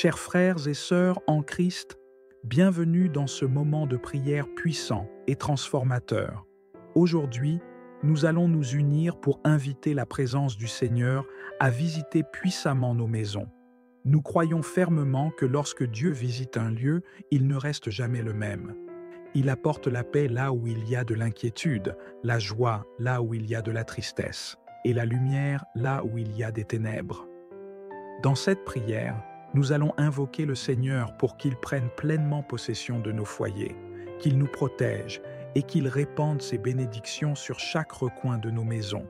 Chers frères et sœurs en Christ, bienvenue dans ce moment de prière puissant et transformateur. Aujourd'hui, nous allons nous unir pour inviter la présence du Seigneur à visiter puissamment nos maisons. Nous croyons fermement que lorsque Dieu visite un lieu, il ne reste jamais le même. Il apporte la paix là où il y a de l'inquiétude, la joie là où il y a de la tristesse, et la lumière là où il y a des ténèbres. Dans cette prière, nous allons invoquer le Seigneur pour qu'il prenne pleinement possession de nos foyers, qu'il nous protège et qu'il répande ses bénédictions sur chaque recoin de nos maisons.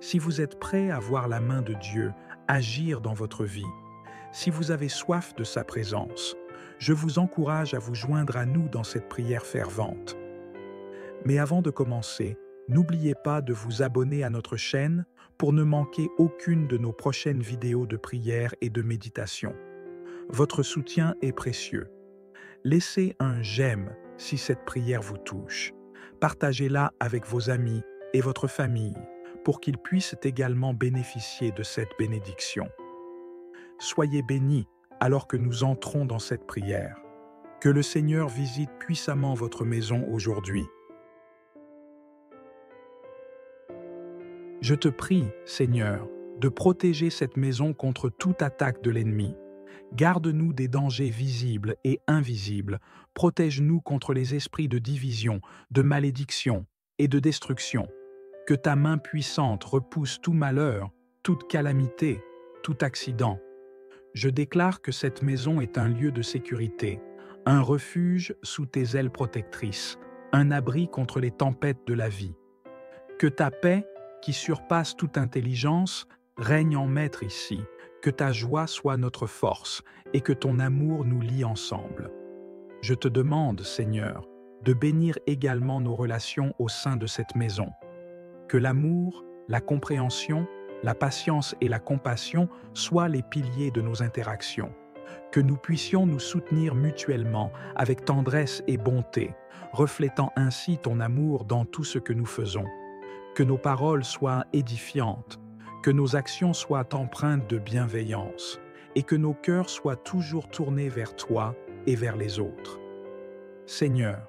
Si vous êtes prêts à voir la main de Dieu agir dans votre vie, si vous avez soif de sa présence, je vous encourage à vous joindre à nous dans cette prière fervente. Mais avant de commencer, n'oubliez pas de vous abonner à notre chaîne pour ne manquer aucune de nos prochaines vidéos de prière et de méditation. Votre soutien est précieux. Laissez un j'aime si cette prière vous touche. Partagez-la avec vos amis et votre famille pour qu'ils puissent également bénéficier de cette bénédiction. Soyez bénis alors que nous entrons dans cette prière. Que le Seigneur visite puissamment votre maison aujourd'hui. Je te prie, Seigneur, de protéger cette maison contre toute attaque de l'ennemi. Garde-nous des dangers visibles et invisibles. Protège-nous contre les esprits de division, de malédiction et de destruction. Que ta main puissante repousse tout malheur, toute calamité, tout accident. Je déclare que cette maison est un lieu de sécurité, un refuge sous tes ailes protectrices, un abri contre les tempêtes de la vie. Que ta paix, qui surpasse toute intelligence, règne en maître ici, que ta joie soit notre force et que ton amour nous lie ensemble. Je te demande, Seigneur, de bénir également nos relations au sein de cette maison. Que l'amour, la compréhension, la patience et la compassion soient les piliers de nos interactions. Que nous puissions nous soutenir mutuellement avec tendresse et bonté, reflétant ainsi ton amour dans tout ce que nous faisons. Que nos paroles soient édifiantes, que nos actions soient empreintes de bienveillance et que nos cœurs soient toujours tournés vers toi et vers les autres. Seigneur,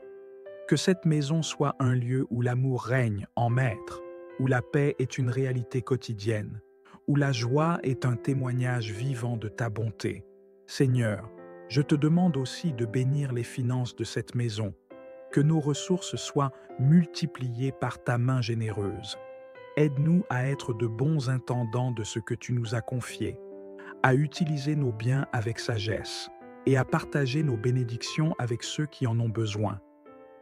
que cette maison soit un lieu où l'amour règne en maître, où la paix est une réalité quotidienne, où la joie est un témoignage vivant de ta bonté. Seigneur, je te demande aussi de bénir les finances de cette maison, que nos ressources soient multipliées par ta main généreuse. Aide-nous à être de bons intendants de ce que tu nous as confié, à utiliser nos biens avec sagesse et à partager nos bénédictions avec ceux qui en ont besoin.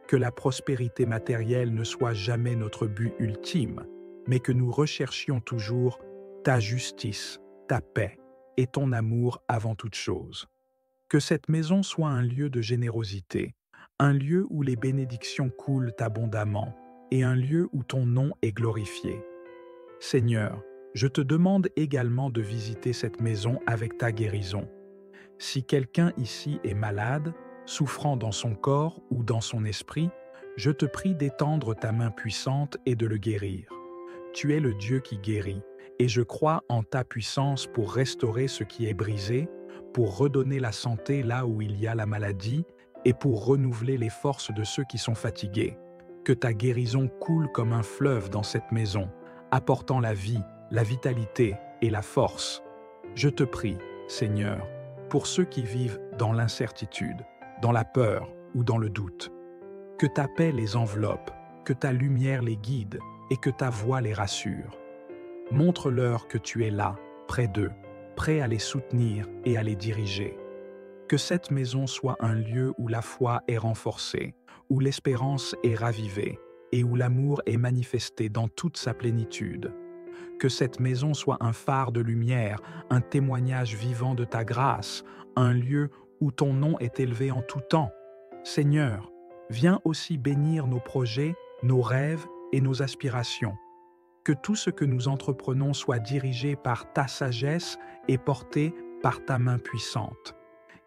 Que la prospérité matérielle ne soit jamais notre but ultime, mais que nous recherchions toujours ta justice, ta paix et ton amour avant toute chose. Que cette maison soit un lieu de générosité, un lieu où les bénédictions coulent abondamment et un lieu où ton nom est glorifié. Seigneur, je te demande également de visiter cette maison avec ta guérison. Si quelqu'un ici est malade, souffrant dans son corps ou dans son esprit, je te prie d'étendre ta main puissante et de le guérir. Tu es le Dieu qui guérit, et je crois en ta puissance pour restaurer ce qui est brisé, pour redonner la santé là où il y a la maladie, et pour renouveler les forces de ceux qui sont fatigués. Que ta guérison coule comme un fleuve dans cette maison, apportant la vie, la vitalité et la force. Je te prie, Seigneur, pour ceux qui vivent dans l'incertitude, dans la peur ou dans le doute. Que ta paix les enveloppe, que ta lumière les guide et que ta voix les rassure. Montre-leur que tu es là, près d'eux, prêt à les soutenir et à les diriger. Que cette maison soit un lieu où la foi est renforcée, où l'espérance est ravivée et où l'amour est manifesté dans toute sa plénitude. Que cette maison soit un phare de lumière, un témoignage vivant de ta grâce, un lieu où ton nom est élevé en tout temps. Seigneur, viens aussi bénir nos projets, nos rêves et nos aspirations. Que tout ce que nous entreprenons soit dirigé par ta sagesse et porté par ta main puissante.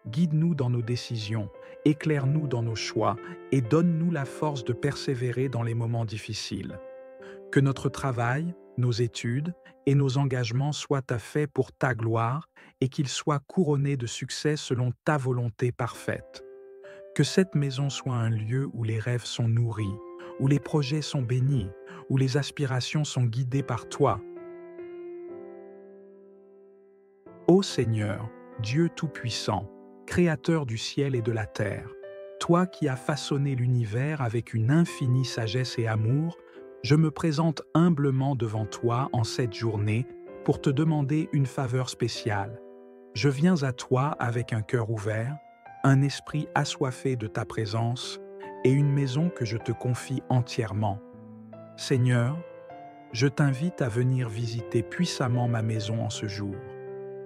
Guide-nous dans nos décisions, éclaire-nous dans nos choix et donne-nous la force de persévérer dans les moments difficiles. Que notre travail, nos études et nos engagements soient faits pour ta gloire et qu'ils soient couronnés de succès selon ta volonté parfaite. Que cette maison soit un lieu où les rêves sont nourris, où les projets sont bénis, où les aspirations sont guidées par toi. Ô Seigneur, Dieu Tout-Puissant, Créateur du ciel et de la terre, toi qui as façonné l'univers avec une infinie sagesse et amour, je me présente humblement devant toi en cette journée pour te demander une faveur spéciale. Je viens à toi avec un cœur ouvert, un esprit assoiffé de ta présence et une maison que je te confie entièrement. Seigneur, je t'invite à venir visiter puissamment ma maison en ce jour.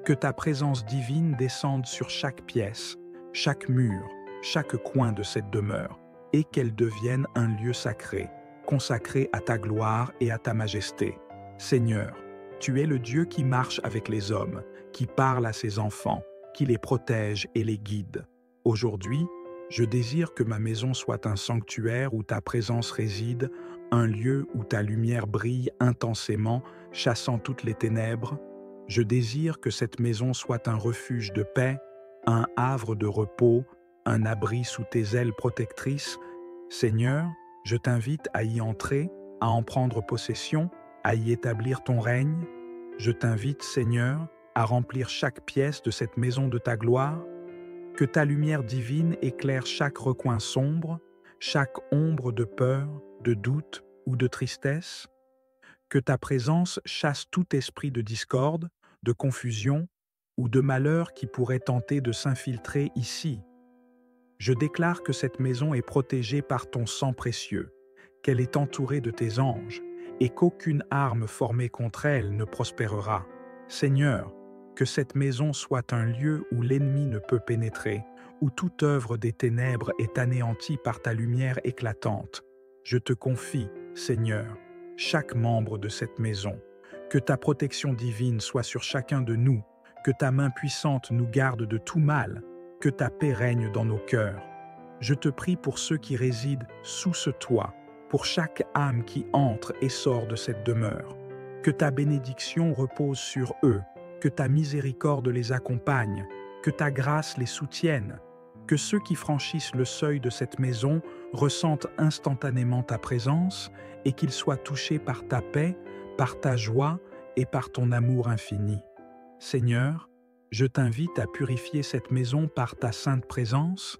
Que ta présence divine descende sur chaque pièce, chaque mur, chaque coin de cette demeure, et qu'elle devienne un lieu sacré, consacré à ta gloire et à ta majesté. Seigneur, tu es le Dieu qui marche avec les hommes, qui parle à ses enfants, qui les protège et les guide. Aujourd'hui, je désire que ma maison soit un sanctuaire où ta présence réside, un lieu où ta lumière brille intensément, chassant toutes les ténèbres. Je désire que cette maison soit un refuge de paix, un havre de repos, un abri sous tes ailes protectrices. Seigneur, je t'invite à y entrer, à en prendre possession, à y établir ton règne. Je t'invite, Seigneur, à remplir chaque pièce de cette maison de ta gloire. Que ta lumière divine éclaire chaque recoin sombre, chaque ombre de peur, de doute ou de tristesse. Que ta présence chasse tout esprit de discorde, de confusion ou de malheur qui pourrait tenter de s'infiltrer ici. Je déclare que cette maison est protégée par ton sang précieux, qu'elle est entourée de tes anges et qu'aucune arme formée contre elle ne prospérera. Seigneur, que cette maison soit un lieu où l'ennemi ne peut pénétrer, où toute œuvre des ténèbres est anéantie par ta lumière éclatante. Je te confie, Seigneur, chaque membre de cette maison. Que ta protection divine soit sur chacun de nous, que ta main puissante nous garde de tout mal, que ta paix règne dans nos cœurs. Je te prie pour ceux qui résident sous ce toit, pour chaque âme qui entre et sort de cette demeure. Que ta bénédiction repose sur eux, que ta miséricorde les accompagne, que ta grâce les soutienne, que ceux qui franchissent le seuil de cette maison ressentent instantanément ta présence et qu'ils soient touchés par ta paix, par ta joie et par ton amour infini. Seigneur, je t'invite à purifier cette maison par ta sainte présence.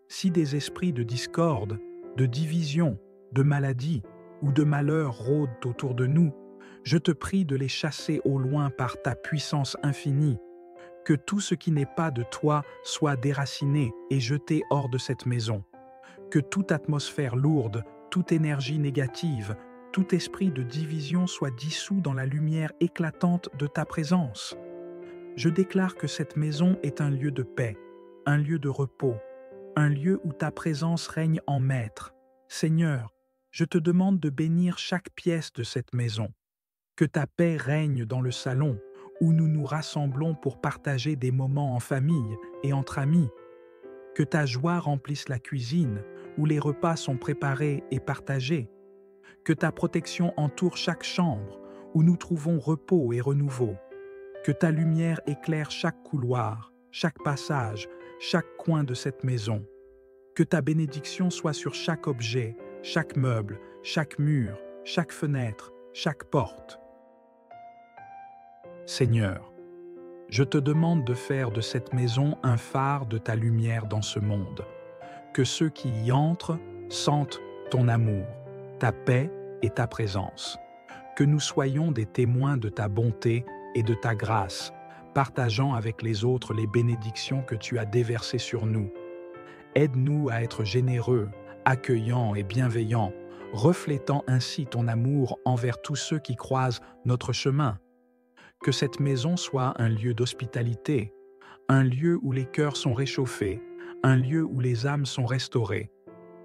Si des esprits de discorde, de division, de maladie ou de malheur rôdent autour de nous, je te prie de les chasser au loin par ta puissance infinie. Que tout ce qui n'est pas de toi soit déraciné et jeté hors de cette maison. Que toute atmosphère lourde, toute énergie négative, tout esprit de division soit dissous dans la lumière éclatante de ta présence. Je déclare que cette maison est un lieu de paix, un lieu de repos, un lieu où ta présence règne en maître. Seigneur, je te demande de bénir chaque pièce de cette maison. Que ta paix règne dans le salon, où nous nous rassemblons pour partager des moments en famille et entre amis. Que ta joie remplisse la cuisine, où les repas sont préparés et partagés. Que ta protection entoure chaque chambre, où nous trouvons repos et renouveau. Que ta lumière éclaire chaque couloir, chaque passage, chaque coin de cette maison. Que ta bénédiction soit sur chaque objet, chaque meuble, chaque mur, chaque fenêtre, chaque porte. Seigneur, je te demande de faire de cette maison un phare de ta lumière dans ce monde. Que ceux qui y entrent sentent ton amour, ta paix et ta présence. Que nous soyons des témoins de ta bonté et de ta grâce, partageant avec les autres les bénédictions que tu as déversées sur nous. Aide-nous à être généreux, accueillants et bienveillants, reflétant ainsi ton amour envers tous ceux qui croisent notre chemin. Que cette maison soit un lieu d'hospitalité, un lieu où les cœurs sont réchauffés, un lieu où les âmes sont restaurées.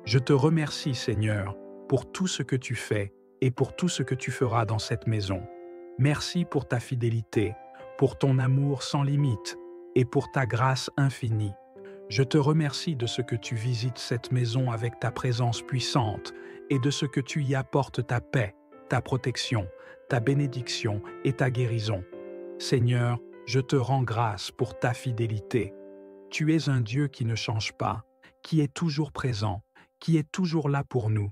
Je te remercie, Seigneur, pour tout ce que tu fais et pour tout ce que tu feras dans cette maison. Merci pour ta fidélité, pour ton amour sans limite et pour ta grâce infinie. Je te remercie de ce que tu visites cette maison avec ta présence puissante et de ce que tu y apportes ta paix, ta protection, ta bénédiction et ta guérison. Seigneur, je te rends grâce pour ta fidélité. Tu es un Dieu qui ne change pas, qui est toujours présent, qui est toujours là pour nous.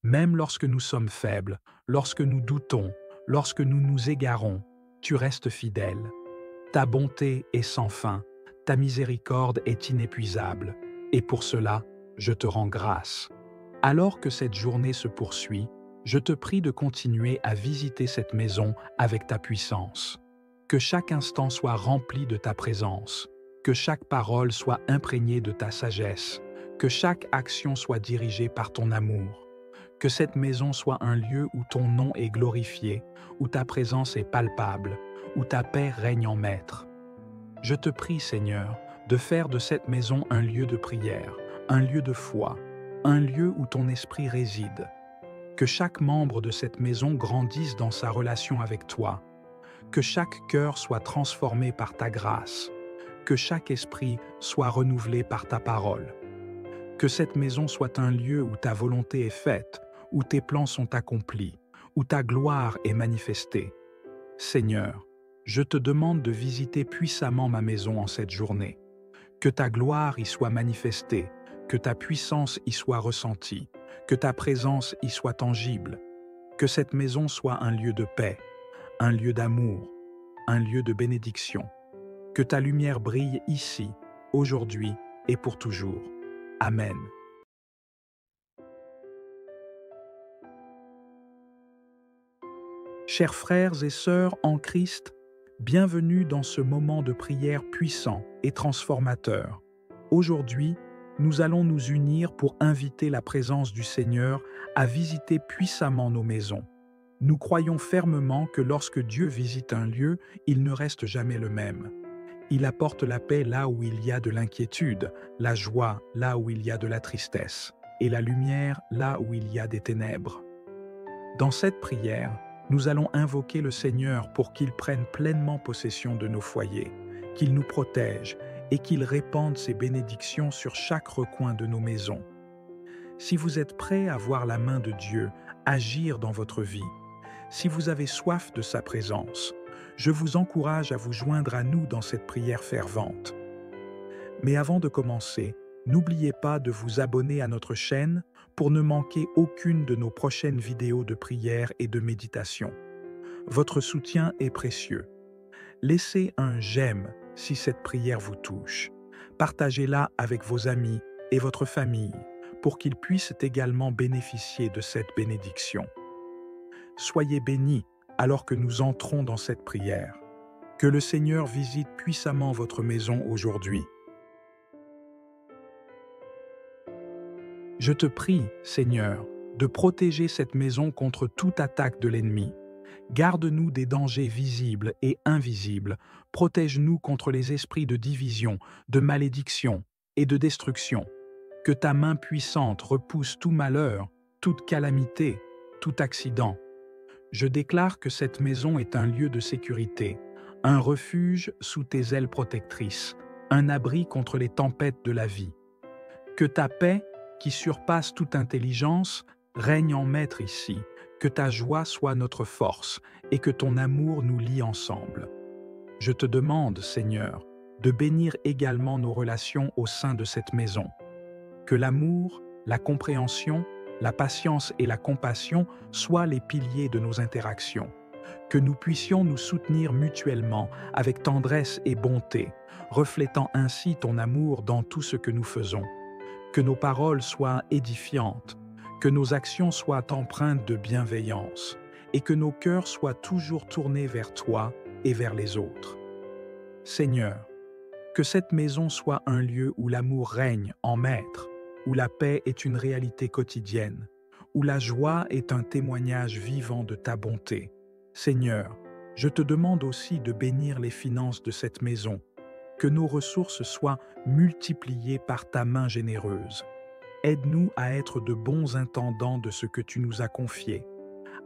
Même lorsque nous sommes faibles, lorsque nous doutons, lorsque nous nous égarons, tu restes fidèle. Ta bonté est sans fin, ta miséricorde est inépuisable, et pour cela, je te rends grâce. Alors que cette journée se poursuit, je te prie de continuer à visiter cette maison avec ta puissance. Que chaque instant soit rempli de ta présence, que chaque parole soit imprégnée de ta sagesse, que chaque action soit dirigée par ton amour. Que cette maison soit un lieu où ton nom est glorifié, où ta présence est palpable, où ta paix règne en maître. Je te prie, Seigneur, de faire de cette maison un lieu de prière, un lieu de foi, un lieu où ton esprit réside. Que chaque membre de cette maison grandisse dans sa relation avec toi. Que chaque cœur soit transformé par ta grâce. Que chaque esprit soit renouvelé par ta parole. Que cette maison soit un lieu où ta volonté est faite, où tes plans sont accomplis, où ta gloire est manifestée. Seigneur, je te demande de visiter puissamment ma maison en cette journée. Que ta gloire y soit manifestée, que ta puissance y soit ressentie, que ta présence y soit tangible. Que cette maison soit un lieu de paix, un lieu d'amour, un lieu de bénédiction. Que ta lumière brille ici, aujourd'hui et pour toujours. Amen. Chers frères et sœurs en Christ, bienvenue dans ce moment de prière puissant et transformateur. Aujourd'hui, nous allons nous unir pour inviter la présence du Seigneur à visiter puissamment nos maisons. Nous croyons fermement que lorsque Dieu visite un lieu, il ne reste jamais le même. Il apporte la paix là où il y a de l'inquiétude, la joie là où il y a de la tristesse, et la lumière là où il y a des ténèbres. Dans cette prière, nous allons invoquer le Seigneur pour qu'il prenne pleinement possession de nos foyers, qu'il nous protège et qu'il répande ses bénédictions sur chaque recoin de nos maisons. Si vous êtes prêts à voir la main de Dieu agir dans votre vie, si vous avez soif de sa présence, je vous encourage à vous joindre à nous dans cette prière fervente. Mais avant de commencer, n'oubliez pas de vous abonner à notre chaîne pour ne manquer aucune de nos prochaines vidéos de prière et de méditation. Votre soutien est précieux. Laissez un j'aime si cette prière vous touche. Partagez-la avec vos amis et votre famille pour qu'ils puissent également bénéficier de cette bénédiction. Soyez bénis alors que nous entrons dans cette prière. Que le Seigneur visite puissamment votre maison aujourd'hui. Je te prie, Seigneur, de protéger cette maison contre toute attaque de l'ennemi. Garde-nous des dangers visibles et invisibles. Protège-nous contre les esprits de division, de malédiction et de destruction. Que ta main puissante repousse tout malheur, toute calamité, tout accident. Je déclare que cette maison est un lieu de sécurité, un refuge sous tes ailes protectrices, un abri contre les tempêtes de la vie. Que ta paix, qui surpasse toute intelligence, règne en maître ici, que ta joie soit notre force et que ton amour nous lie ensemble. Je te demande, Seigneur, de bénir également nos relations au sein de cette maison. Que l'amour, la compréhension, la patience et la compassion soient les piliers de nos interactions. Que nous puissions nous soutenir mutuellement avec tendresse et bonté, reflétant ainsi ton amour dans tout ce que nous faisons. Que nos paroles soient édifiantes, que nos actions soient empreintes de bienveillance et que nos cœurs soient toujours tournés vers toi et vers les autres. Seigneur, que cette maison soit un lieu où l'amour règne en maître, où la paix est une réalité quotidienne, où la joie est un témoignage vivant de ta bonté. Seigneur, je te demande aussi de bénir les finances de cette maison, que nos ressources soient multipliées par ta main généreuse. Aide-nous à être de bons intendants de ce que tu nous as confié,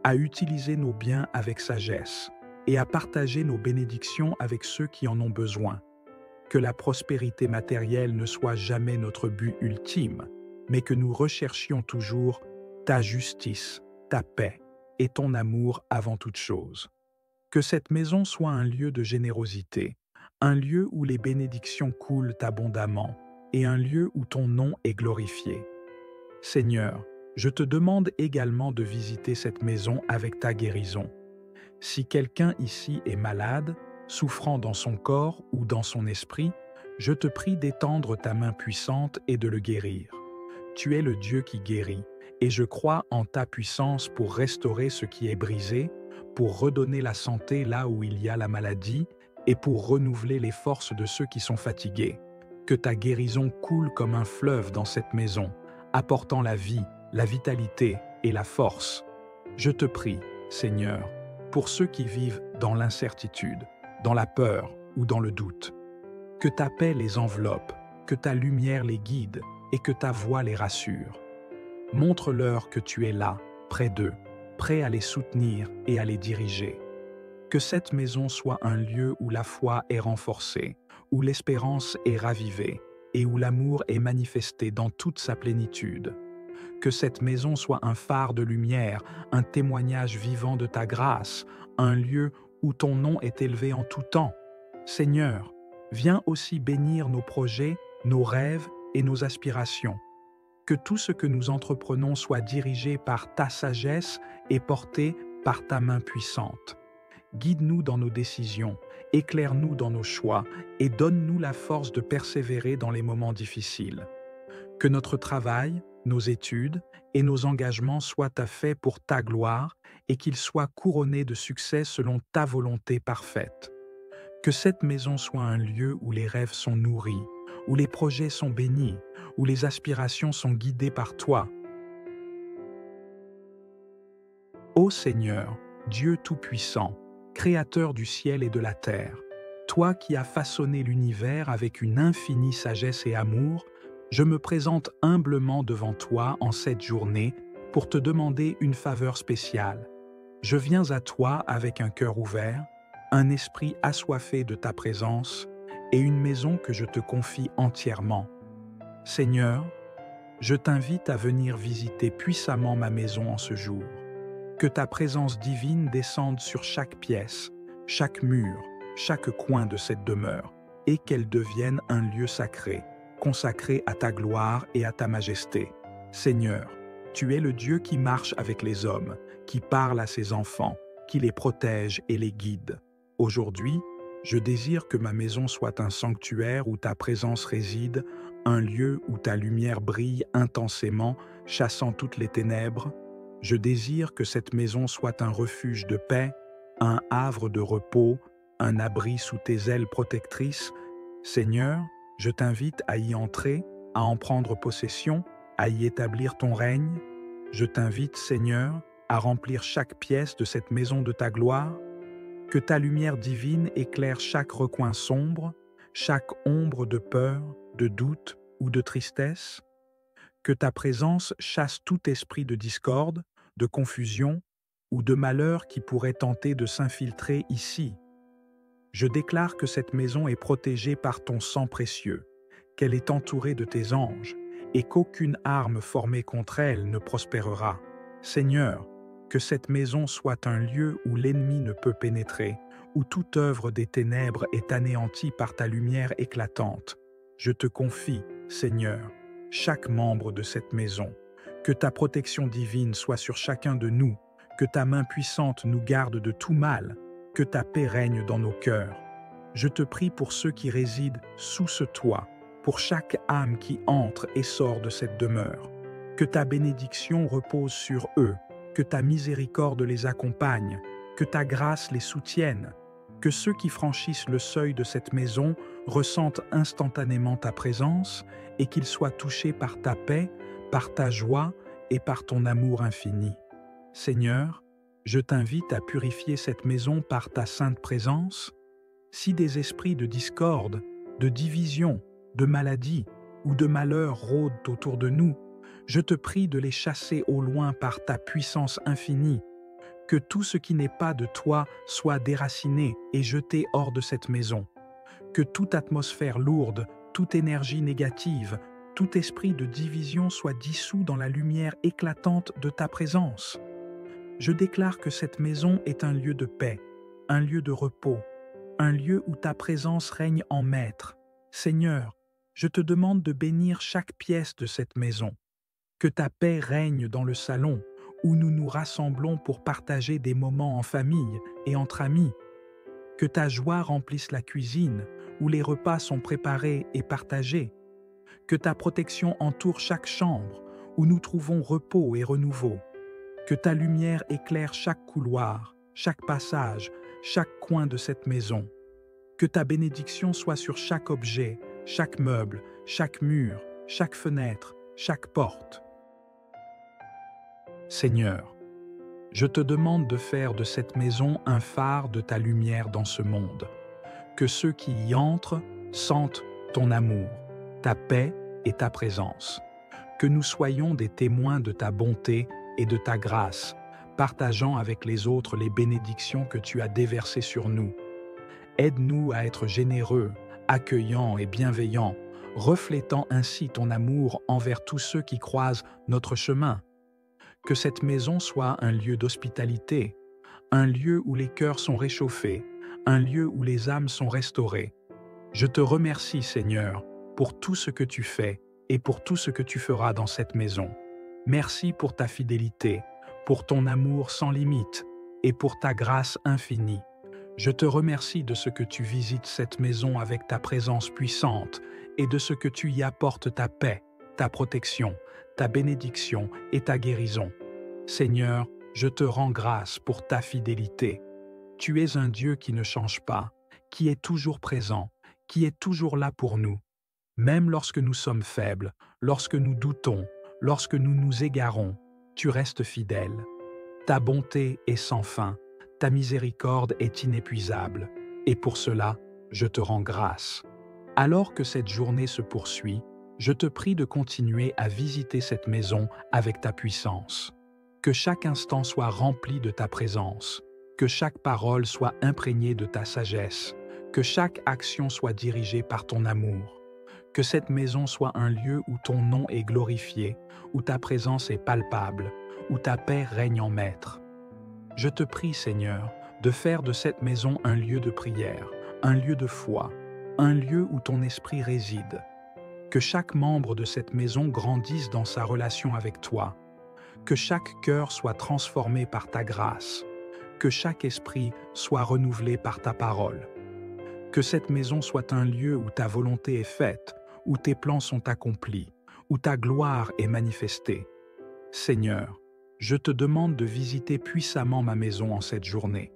à utiliser nos biens avec sagesse et à partager nos bénédictions avec ceux qui en ont besoin. Que la prospérité matérielle ne soit jamais notre but ultime, mais que nous recherchions toujours ta justice, ta paix et ton amour avant toute chose. Que cette maison soit un lieu de générosité, un lieu où les bénédictions coulent abondamment et un lieu où ton nom est glorifié. Seigneur, je te demande également de visiter cette maison avec ta guérison. Si quelqu'un ici est malade, souffrant dans son corps ou dans son esprit, je te prie d'étendre ta main puissante et de le guérir. Tu es le Dieu qui guérit, et je crois en ta puissance pour restaurer ce qui est brisé, pour redonner la santé là où il y a la maladie, et pour renouveler les forces de ceux qui sont fatigués. Que ta guérison coule comme un fleuve dans cette maison, apportant la vie, la vitalité et la force. Je te prie, Seigneur, pour ceux qui vivent dans l'incertitude, dans la peur ou dans le doute. Que ta paix les enveloppe, que ta lumière les guide et que ta voix les rassure. Montre-leur que tu es là, près d'eux, prêt à les soutenir et à les diriger. Que cette maison soit un lieu où la foi est renforcée, où l'espérance est ravivée et où l'amour est manifesté dans toute sa plénitude. Que cette maison soit un phare de lumière, un témoignage vivant de ta grâce, un lieu où ton nom est élevé en tout temps. Seigneur, viens aussi bénir nos projets, nos rêves et nos aspirations. Que tout ce que nous entreprenons soit dirigé par ta sagesse et porté par ta main puissante. Guide-nous dans nos décisions, éclaire-nous dans nos choix et donne-nous la force de persévérer dans les moments difficiles. Que notre travail, nos études et nos engagements soient faits pour ta gloire et qu'ils soient couronnés de succès selon ta volonté parfaite. Que cette maison soit un lieu où les rêves sont nourris, où les projets sont bénis, où les aspirations sont guidées par toi. Ô Seigneur, Dieu Tout-Puissant, Créateur du ciel et de la terre, toi qui as façonné l'univers avec une infinie sagesse et amour, je me présente humblement devant toi en cette journée pour te demander une faveur spéciale. Je viens à toi avec un cœur ouvert, un esprit assoiffé de ta présence et une maison que je te confie entièrement. Seigneur, je t'invite à venir visiter puissamment ma maison en ce jour. Que ta présence divine descende sur chaque pièce, chaque mur, chaque coin de cette demeure, et qu'elle devienne un lieu sacré, consacré à ta gloire et à ta majesté. Seigneur, tu es le Dieu qui marche avec les hommes, qui parle à ses enfants, qui les protège et les guide. Aujourd'hui, je désire que ma maison soit un sanctuaire où ta présence réside, un lieu où ta lumière brille intensément, chassant toutes les ténèbres. Je désire que cette maison soit un refuge de paix, un havre de repos, un abri sous tes ailes protectrices. Seigneur, je t'invite à y entrer, à en prendre possession, à y établir ton règne. Je t'invite, Seigneur, à remplir chaque pièce de cette maison de ta gloire. Que ta lumière divine éclaire chaque recoin sombre, chaque ombre de peur, de doute ou de tristesse. Que ta présence chasse tout esprit de discorde, de confusion ou de malheur qui pourrait tenter de s'infiltrer ici. Je déclare que cette maison est protégée par ton sang précieux, qu'elle est entourée de tes anges et qu'aucune arme formée contre elle ne prospérera. Seigneur, que cette maison soit un lieu où l'ennemi ne peut pénétrer, où toute œuvre des ténèbres est anéantie par ta lumière éclatante. Je te confie, Seigneur, chaque membre de cette maison. Que ta protection divine soit sur chacun de nous, que ta main puissante nous garde de tout mal, que ta paix règne dans nos cœurs. Je te prie pour ceux qui résident sous ce toit, pour chaque âme qui entre et sort de cette demeure. Que ta bénédiction repose sur eux, que ta miséricorde les accompagne, que ta grâce les soutienne, que ceux qui franchissent le seuil de cette maison ressentent instantanément ta présence et qu'ils soient touchés par ta paix, par ta joie et par ton amour infini. Seigneur, je t'invite à purifier cette maison par ta sainte présence. Si des esprits de discorde, de division, de maladie ou de malheur rôdent autour de nous, je te prie de les chasser au loin par ta puissance infinie. Que tout ce qui n'est pas de toi soit déraciné et jeté hors de cette maison. Que toute atmosphère lourde, toute énergie négative, tout esprit de division soit dissous dans la lumière éclatante de ta présence. Je déclare que cette maison est un lieu de paix, un lieu de repos, un lieu où ta présence règne en maître. Seigneur, je te demande de bénir chaque pièce de cette maison. Que ta paix règne dans le salon, où nous nous rassemblons pour partager des moments en famille et entre amis. Que ta joie remplisse la cuisine, où les repas sont préparés et partagés. Que ta protection entoure chaque chambre, où nous trouvons repos et renouveau. Que ta lumière éclaire chaque couloir, chaque passage, chaque coin de cette maison. Que ta bénédiction soit sur chaque objet, chaque meuble, chaque mur, chaque fenêtre, chaque porte. Seigneur, je te demande de faire de cette maison un phare de ta lumière dans ce monde. Que ceux qui y entrent sentent ton amour, ta paix et ta présence. Que nous soyons des témoins de ta bonté et de ta grâce, partageant avec les autres les bénédictions que tu as déversées sur nous. Aide-nous à être généreux, accueillants et bienveillants, reflétant ainsi ton amour envers tous ceux qui croisent notre chemin. Que cette maison soit un lieu d'hospitalité, un lieu où les cœurs sont réchauffés, un lieu où les âmes sont restaurées. Je te remercie, Seigneur, pour tout ce que tu fais et pour tout ce que tu feras dans cette maison. Merci pour ta fidélité, pour ton amour sans limite et pour ta grâce infinie. Je te remercie de ce que tu visites cette maison avec ta présence puissante et de ce que tu y apportes ta paix, ta protection, ta bénédiction et ta guérison. Seigneur, je te rends grâce pour ta fidélité. Tu es un Dieu qui ne change pas, qui est toujours présent, qui est toujours là pour nous. Même lorsque nous sommes faibles, lorsque nous doutons, lorsque nous nous égarons, tu restes fidèle. Ta bonté est sans fin, ta miséricorde est inépuisable, et pour cela, je te rends grâce. Alors que cette journée se poursuit, je te prie de continuer à visiter cette maison avec ta puissance. Que chaque instant soit rempli de ta présence, que chaque parole soit imprégnée de ta sagesse, que chaque action soit dirigée par ton amour. Que cette maison soit un lieu où ton nom est glorifié, où ta présence est palpable, où ta paix règne en maître. Je te prie, Seigneur, de faire de cette maison un lieu de prière, un lieu de foi, un lieu où ton esprit réside. Que chaque membre de cette maison grandisse dans sa relation avec toi. Que chaque cœur soit transformé par ta grâce. Que chaque esprit soit renouvelé par ta parole. Que cette maison soit un lieu où ta volonté est faite, où tes plans sont accomplis, où ta gloire est manifestée. Seigneur, je te demande de visiter puissamment ma maison en cette journée.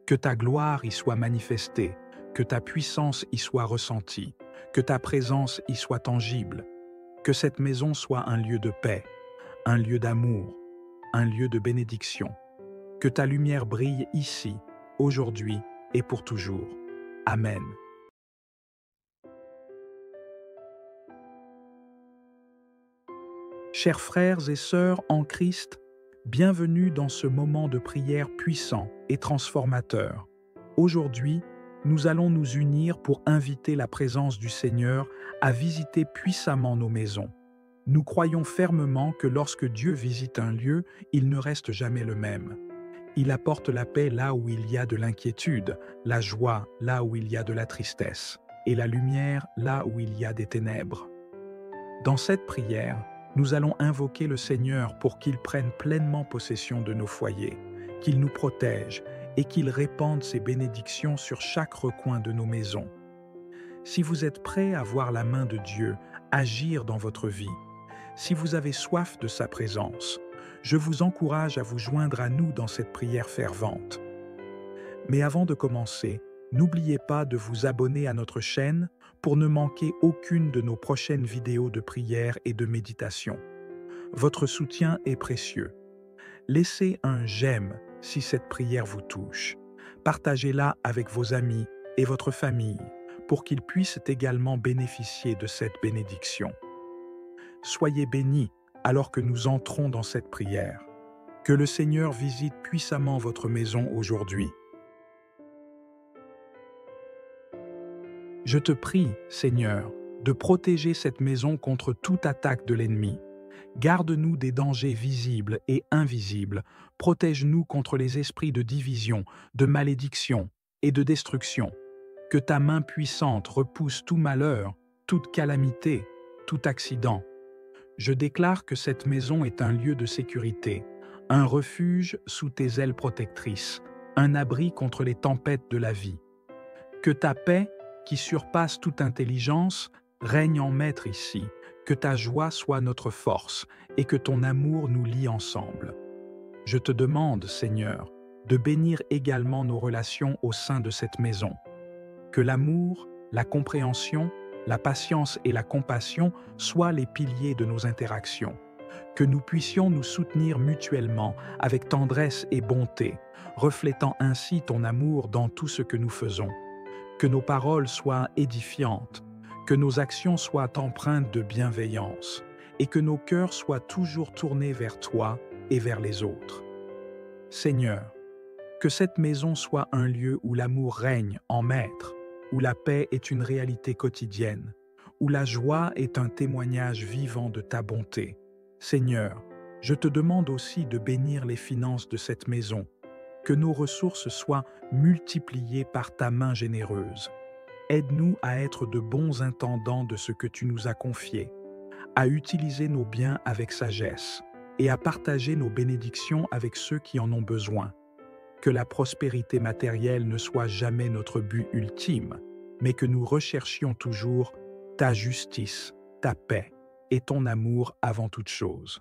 Que ta gloire y soit manifestée, que ta puissance y soit ressentie, que ta présence y soit tangible. Que cette maison soit un lieu de paix, un lieu d'amour, un lieu de bénédiction. Que ta lumière brille ici, aujourd'hui et pour toujours. Amen. Chers frères et sœurs en Christ, bienvenue dans ce moment de prière puissant et transformateur. Aujourd'hui, nous allons nous unir pour inviter la présence du Seigneur à visiter puissamment nos maisons. Nous croyons fermement que lorsque Dieu visite un lieu, il ne reste jamais le même. Il apporte la paix là où il y a de l'inquiétude, la joie là où il y a de la tristesse, et la lumière là où il y a des ténèbres. Dans cette prière, nous allons invoquer le Seigneur pour qu'il prenne pleinement possession de nos foyers, qu'il nous protège et qu'il répande ses bénédictions sur chaque recoin de nos maisons. Si vous êtes prêts à voir la main de Dieu agir dans votre vie, si vous avez soif de sa présence, je vous encourage à vous joindre à nous dans cette prière fervente. Mais avant de commencer, n'oubliez pas de vous abonner à notre chaîne pour ne manquer aucune de nos prochaines vidéos de prière et de méditation. Votre soutien est précieux. Laissez un j'aime si cette prière vous touche. Partagez-la avec vos amis et votre famille pour qu'ils puissent également bénéficier de cette bénédiction. Soyez bénis alors que nous entrons dans cette prière. Que le Seigneur visite puissamment votre maison aujourd'hui. Je te prie, Seigneur, de protéger cette maison contre toute attaque de l'ennemi. Garde-nous des dangers visibles et invisibles, protège-nous contre les esprits de division, de malédiction et de destruction. Que ta main puissante repousse tout malheur, toute calamité, tout accident. Je déclare que cette maison est un lieu de sécurité, un refuge sous tes ailes protectrices, un abri contre les tempêtes de la vie. Que ta paix, qui surpasse toute intelligence, règne en maître ici, que ta joie soit notre force et que ton amour nous lie ensemble. Je te demande, Seigneur, de bénir également nos relations au sein de cette maison. Que l'amour, la compréhension, la patience et la compassion soient les piliers de nos interactions. Que nous puissions nous soutenir mutuellement avec tendresse et bonté, reflétant ainsi ton amour dans tout ce que nous faisons. Que nos paroles soient édifiantes, que nos actions soient empreintes de bienveillance et que nos cœurs soient toujours tournés vers toi et vers les autres. Seigneur, que cette maison soit un lieu où l'amour règne en maître, où la paix est une réalité quotidienne, où la joie est un témoignage vivant de ta bonté. Seigneur, je te demande aussi de bénir les finances de cette maison, que nos ressources soient multipliées par ta main généreuse. Aide-nous à être de bons intendants de ce que tu nous as confié, à utiliser nos biens avec sagesse et à partager nos bénédictions avec ceux qui en ont besoin. Que la prospérité matérielle ne soit jamais notre but ultime, mais que nous recherchions toujours ta justice, ta paix et ton amour avant toute chose.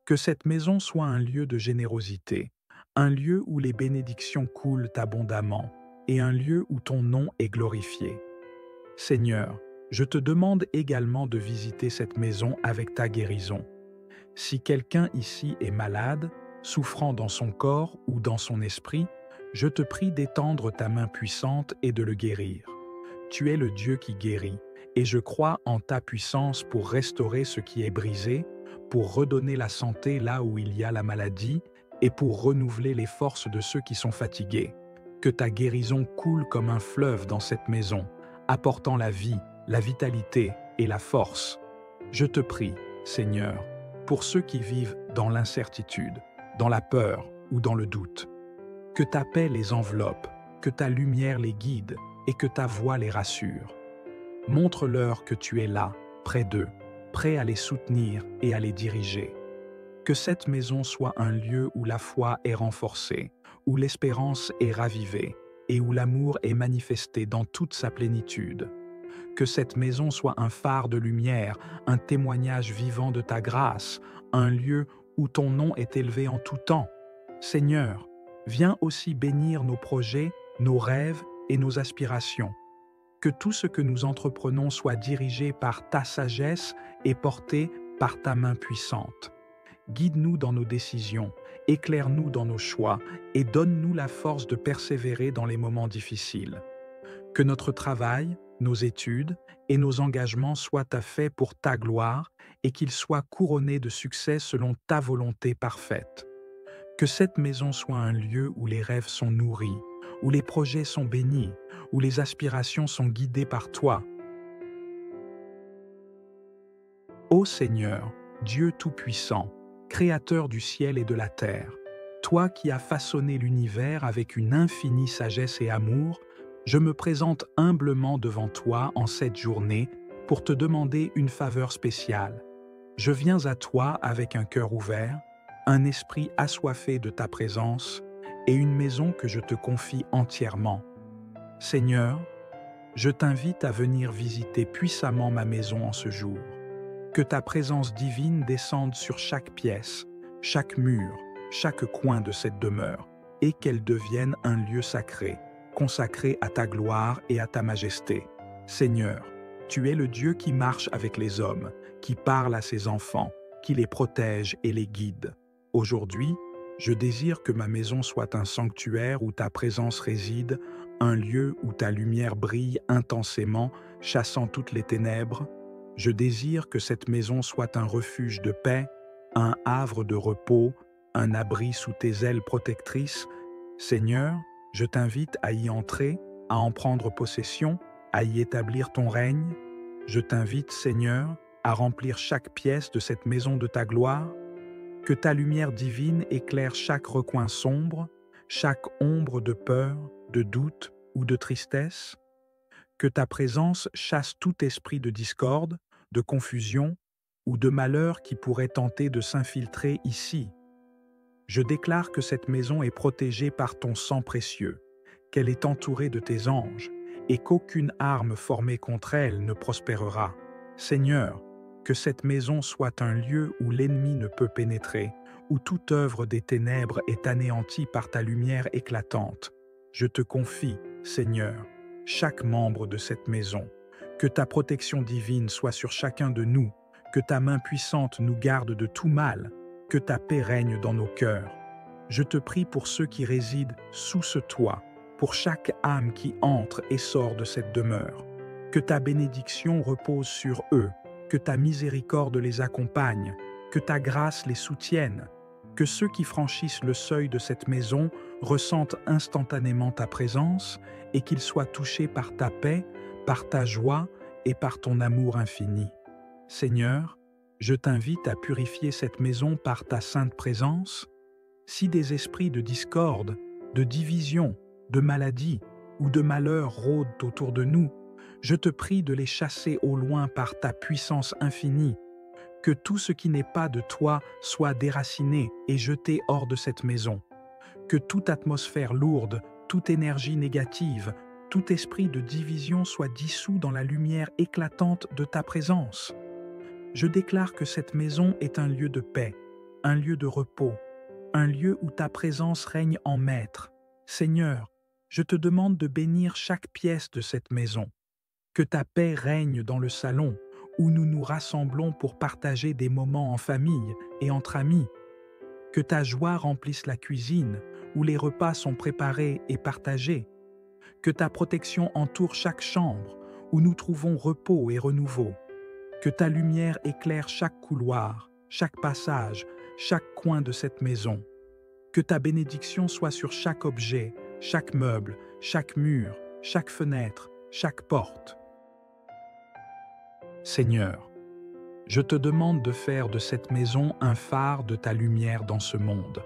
Que cette maison soit un lieu de générosité, un lieu où les bénédictions coulent abondamment et un lieu où ton nom est glorifié. Seigneur, je te demande également de visiter cette maison avec ta guérison. Si quelqu'un ici est malade, souffrant dans son corps ou dans son esprit, je te prie d'étendre ta main puissante et de le guérir. Tu es le Dieu qui guérit, et je crois en ta puissance pour restaurer ce qui est brisé, pour redonner la santé là où il y a la maladie, et pour renouveler les forces de ceux qui sont fatigués. Que ta guérison coule comme un fleuve dans cette maison, apportant la vie, la vitalité et la force. Je te prie, Seigneur, pour ceux qui vivent dans l'incertitude, dans la peur ou dans le doute. Que ta paix les enveloppe, que ta lumière les guide et que ta voix les rassure. Montre-leur que tu es là, près d'eux, prêt à les soutenir et à les diriger. Que cette maison soit un lieu où la foi est renforcée, où l'espérance est ravivée et où l'amour est manifesté dans toute sa plénitude. Que cette maison soit un phare de lumière, un témoignage vivant de ta grâce, un lieu où ton nom est élevé en tout temps. Seigneur, viens aussi bénir nos projets, nos rêves et nos aspirations. Que tout ce que nous entreprenons soit dirigé par ta sagesse et porté par ta main puissante. Guide-nous dans nos décisions, éclaire-nous dans nos choix et donne-nous la force de persévérer dans les moments difficiles. Que notre travail, nos études et nos engagements soient faits pour ta gloire et qu'ils soient couronnés de succès selon ta volonté parfaite. Que cette maison soit un lieu où les rêves sont nourris, où les projets sont bénis, où les aspirations sont guidées par toi. Ô Seigneur, Dieu Tout-Puissant, Créateur du ciel et de la terre, toi qui as façonné l'univers avec une infinie sagesse et amour, je me présente humblement devant toi en cette journée pour te demander une faveur spéciale. Je viens à toi avec un cœur ouvert, un esprit assoiffé de ta présence et une maison que je te confie entièrement. Seigneur, je t'invite à venir visiter puissamment ma maison en ce jour. Que ta présence divine descende sur chaque pièce, chaque mur, chaque coin de cette demeure, et qu'elle devienne un lieu sacré, consacré à ta gloire et à ta majesté. Seigneur, tu es le Dieu qui marche avec les hommes, qui parle à ses enfants, qui les protège et les guide. Aujourd'hui, je désire que ma maison soit un sanctuaire où ta présence réside, un lieu où ta lumière brille intensément, chassant toutes les ténèbres. Je désire que cette maison soit un refuge de paix, un havre de repos, un abri sous tes ailes protectrices. Seigneur, je t'invite à y entrer, à en prendre possession, à y établir ton règne. Je t'invite, Seigneur, à remplir chaque pièce de cette maison de ta gloire, que ta lumière divine éclaire chaque recoin sombre, chaque ombre de peur, de doute ou de tristesse, que ta présence chasse tout esprit de discorde, de confusion ou de malheur qui pourrait tenter de s'infiltrer ici. Je déclare que cette maison est protégée par ton sang précieux, qu'elle est entourée de tes anges, et qu'aucune arme formée contre elle ne prospérera. Seigneur, que cette maison soit un lieu où l'ennemi ne peut pénétrer, où toute œuvre des ténèbres est anéantie par ta lumière éclatante. Je te confie, Seigneur, chaque membre de cette maison, que ta protection divine soit sur chacun de nous, que ta main puissante nous garde de tout mal, que ta paix règne dans nos cœurs. Je te prie pour ceux qui résident sous ce toit, pour chaque âme qui entre et sort de cette demeure. Que ta bénédiction repose sur eux, que ta miséricorde les accompagne, que ta grâce les soutienne, que ceux qui franchissent le seuil de cette maison ressentent instantanément ta présence et qu'ils soient touchés par ta paix, par ta joie et par ton amour infini. Seigneur, je t'invite à purifier cette maison par ta sainte présence. Si des esprits de discorde, de division, de maladie ou de malheur rôdent autour de nous, je te prie de les chasser au loin par ta puissance infinie. Que tout ce qui n'est pas de toi soit déraciné et jeté hors de cette maison. Que toute atmosphère lourde, toute énergie négative, tout esprit de division soit dissous dans la lumière éclatante de ta présence. Je déclare que cette maison est un lieu de paix, un lieu de repos, un lieu où ta présence règne en maître. Seigneur, je te demande de bénir chaque pièce de cette maison. Que ta paix règne dans le salon, où nous nous rassemblons pour partager des moments en famille et entre amis. Que ta joie remplisse la cuisine, où les repas sont préparés et partagés. Que ta protection entoure chaque chambre, où nous trouvons repos et renouveau. Que ta lumière éclaire chaque couloir, chaque passage, chaque coin de cette maison. Que ta bénédiction soit sur chaque objet, chaque meuble, chaque mur, chaque fenêtre, chaque porte. Seigneur, je te demande de faire de cette maison un phare de ta lumière dans ce monde.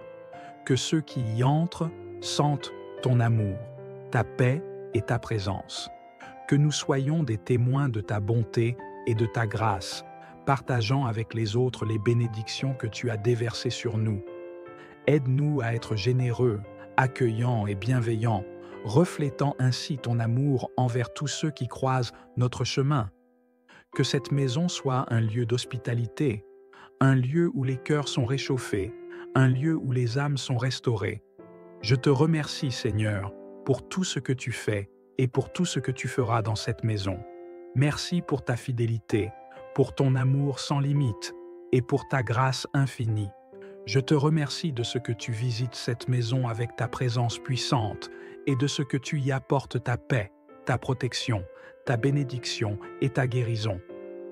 Que ceux qui y entrent sentent ton amour, ta paix et ta présence. Que nous soyons des témoins de ta bonté et de ta grâce, partageant avec les autres les bénédictions que tu as déversées sur nous. Aide-nous à être généreux, accueillants et bienveillants, reflétant ainsi ton amour envers tous ceux qui croisent notre chemin. Que cette maison soit un lieu d'hospitalité, un lieu où les cœurs sont réchauffés, un lieu où les âmes sont restaurées. Je te remercie, Seigneur, pour tout ce que tu fais et pour tout ce que tu feras dans cette maison. Merci pour ta fidélité, pour ton amour sans limite et pour ta grâce infinie. Je te remercie de ce que tu visites cette maison avec ta présence puissante et de ce que tu y apportes ta paix, ta protection, ta bénédiction et ta guérison.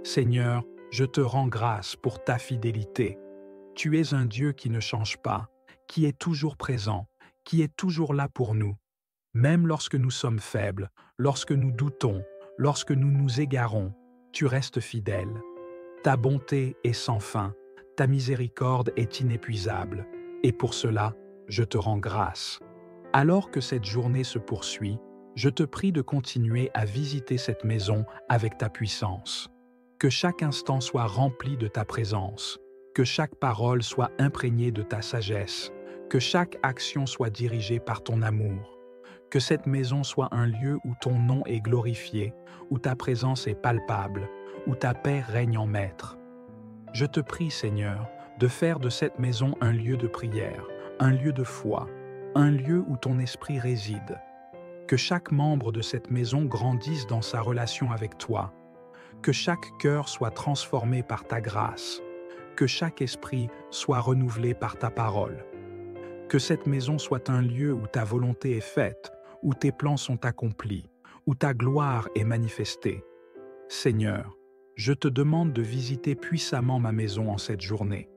Seigneur, je te rends grâce pour ta fidélité. Tu es un Dieu qui ne change pas, qui est toujours présent, qui est toujours là pour nous. Même lorsque nous sommes faibles, lorsque nous doutons, lorsque nous nous égarons, tu restes fidèle. Ta bonté est sans fin, ta miséricorde est inépuisable, et pour cela, je te rends grâce. Alors que cette journée se poursuit, je te prie de continuer à visiter cette maison avec ta puissance. Que chaque instant soit rempli de ta présence, que chaque parole soit imprégnée de ta sagesse, que chaque action soit dirigée par ton amour. Que cette maison soit un lieu où ton nom est glorifié, où ta présence est palpable, où ta paix règne en maître. Je te prie, Seigneur, de faire de cette maison un lieu de prière, un lieu de foi, un lieu où ton esprit réside. Que chaque membre de cette maison grandisse dans sa relation avec toi. Que chaque cœur soit transformé par ta grâce. Que chaque esprit soit renouvelé par ta parole. Que cette maison soit un lieu où ta volonté est faite, où tes plans sont accomplis, où ta gloire est manifestée. Seigneur, je te demande de visiter puissamment ma maison en cette journée.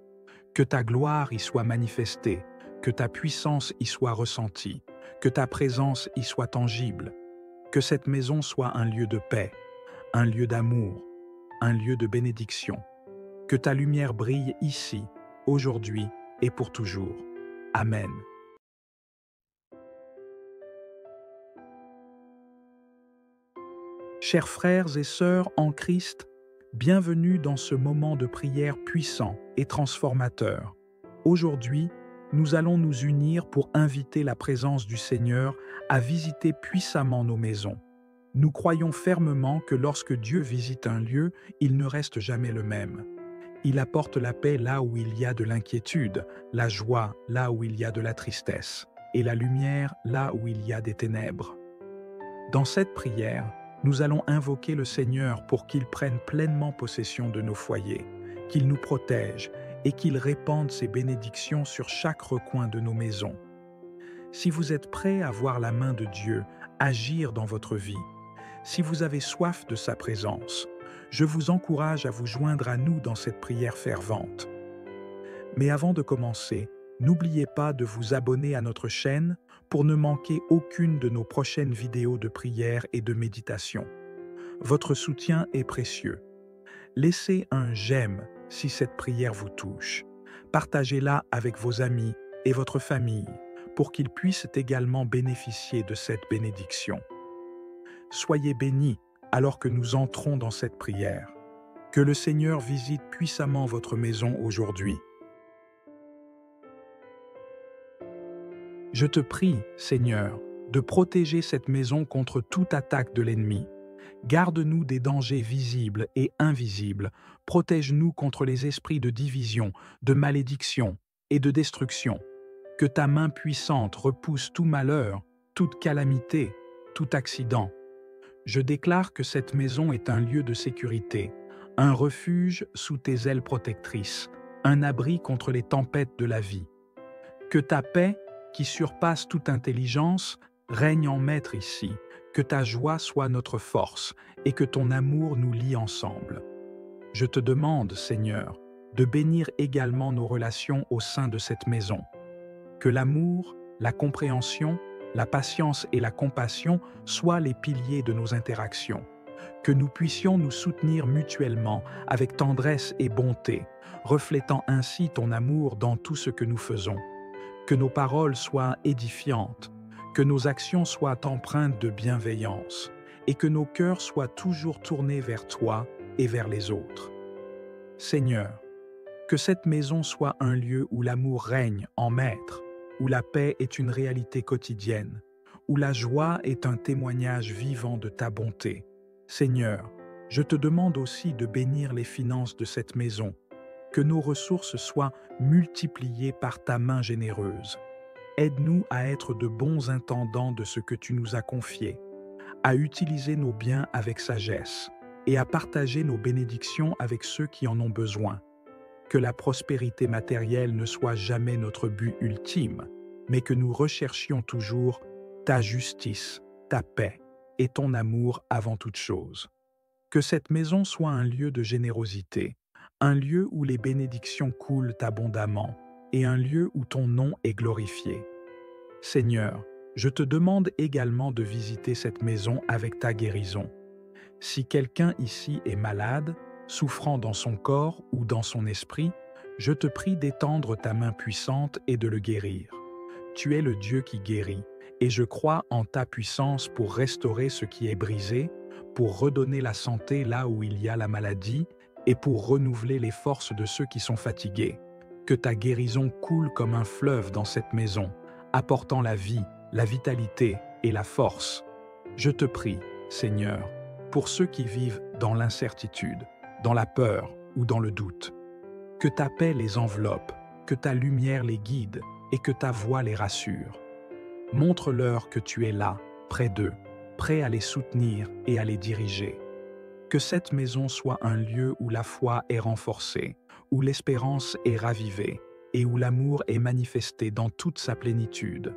Que ta gloire y soit manifestée, que ta puissance y soit ressentie, que ta présence y soit tangible. Que cette maison soit un lieu de paix, un lieu d'amour, un lieu de bénédiction. Que ta lumière brille ici, aujourd'hui et pour toujours. Amen. Chers frères et sœurs en Christ, bienvenue dans ce moment de prière puissant et transformateur. Aujourd'hui, nous allons nous unir pour inviter la présence du Seigneur à visiter puissamment nos maisons. Nous croyons fermement que lorsque Dieu visite un lieu, il ne reste jamais le même. Il apporte la paix là où il y a de l'inquiétude, la joie là où il y a de la tristesse, et la lumière là où il y a des ténèbres. Dans cette prière, nous allons invoquer le Seigneur pour qu'il prenne pleinement possession de nos foyers, qu'il nous protège et qu'il répande ses bénédictions sur chaque recoin de nos maisons. Si vous êtes prêts à voir la main de Dieu agir dans votre vie, si vous avez soif de sa présence, je vous encourage à vous joindre à nous dans cette prière fervente. Mais avant de commencer, n'oubliez pas de vous abonner à notre chaîne pour ne manquer aucune de nos prochaines vidéos de prière et de méditation. Votre soutien est précieux. Laissez un j'aime si cette prière vous touche. Partagez-la avec vos amis et votre famille pour qu'ils puissent également bénéficier de cette bénédiction. Soyez bénis alors que nous entrons dans cette prière. Que le Seigneur visite puissamment votre maison aujourd'hui. Je te prie, Seigneur, de protéger cette maison contre toute attaque de l'ennemi. Garde-nous des dangers visibles et invisibles. Protège-nous contre les esprits de division, de malédiction et de destruction. Que ta main puissante repousse tout malheur, toute calamité, tout accident. Je déclare que cette maison est un lieu de sécurité, un refuge sous tes ailes protectrices, un abri contre les tempêtes de la vie. Que ta paix, qui surpasse toute intelligence, règne en maître ici, que ta joie soit notre force et que ton amour nous lie ensemble. Je te demande, Seigneur, de bénir également nos relations au sein de cette maison. Que l'amour, la compréhension, la patience et la compassion soient les piliers de nos interactions. Que nous puissions nous soutenir mutuellement avec tendresse et bonté, reflétant ainsi ton amour dans tout ce que nous faisons. Que nos paroles soient édifiantes, que nos actions soient empreintes de bienveillance et que nos cœurs soient toujours tournés vers toi et vers les autres. Seigneur, que cette maison soit un lieu où l'amour règne en maître, où la paix est une réalité quotidienne, où la joie est un témoignage vivant de ta bonté. Seigneur, je te demande aussi de bénir les finances de cette maison, que nos ressources soient multipliées par ta main généreuse. Aide-nous à être de bons intendants de ce que tu nous as confié, à utiliser nos biens avec sagesse et à partager nos bénédictions avec ceux qui en ont besoin. Que la prospérité matérielle ne soit jamais notre but ultime, mais que nous recherchions toujours ta justice, ta paix et ton amour avant toute chose. Que cette maison soit un lieu de générosité, un lieu où les bénédictions coulent abondamment et un lieu où ton nom est glorifié. Seigneur, je te demande également de visiter cette maison avec ta guérison. Si quelqu'un ici est malade, souffrant dans son corps ou dans son esprit, je te prie d'étendre ta main puissante et de le guérir. Tu es le Dieu qui guérit, et je crois en ta puissance pour restaurer ce qui est brisé, pour redonner la santé là où il y a la maladie, et pour renouveler les forces de ceux qui sont fatigués. Que ta guérison coule comme un fleuve dans cette maison, apportant la vie, la vitalité et la force. Je te prie, Seigneur, pour ceux qui vivent dans l'incertitude, dans la peur ou dans le doute. Que ta paix les enveloppe, que ta lumière les guide et que ta voix les rassure. Montre-leur que tu es là, près d'eux, prêt à les soutenir et à les diriger. Que cette maison soit un lieu où la foi est renforcée, où l'espérance est ravivée et où l'amour est manifesté dans toute sa plénitude.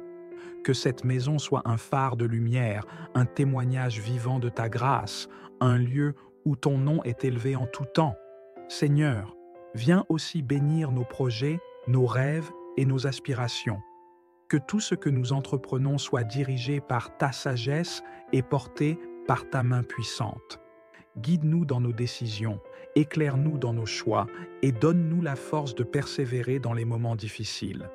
Que cette maison soit un phare de lumière, un témoignage vivant de ta grâce, un lieu où ton nom est élevé en tout temps. Seigneur, viens aussi bénir nos projets, nos rêves et nos aspirations. Que tout ce que nous entreprenons soit dirigé par ta sagesse et porté par ta main puissante. Guide-nous dans nos décisions, éclaire-nous dans nos choix et donne-nous la force de persévérer dans les moments difficiles.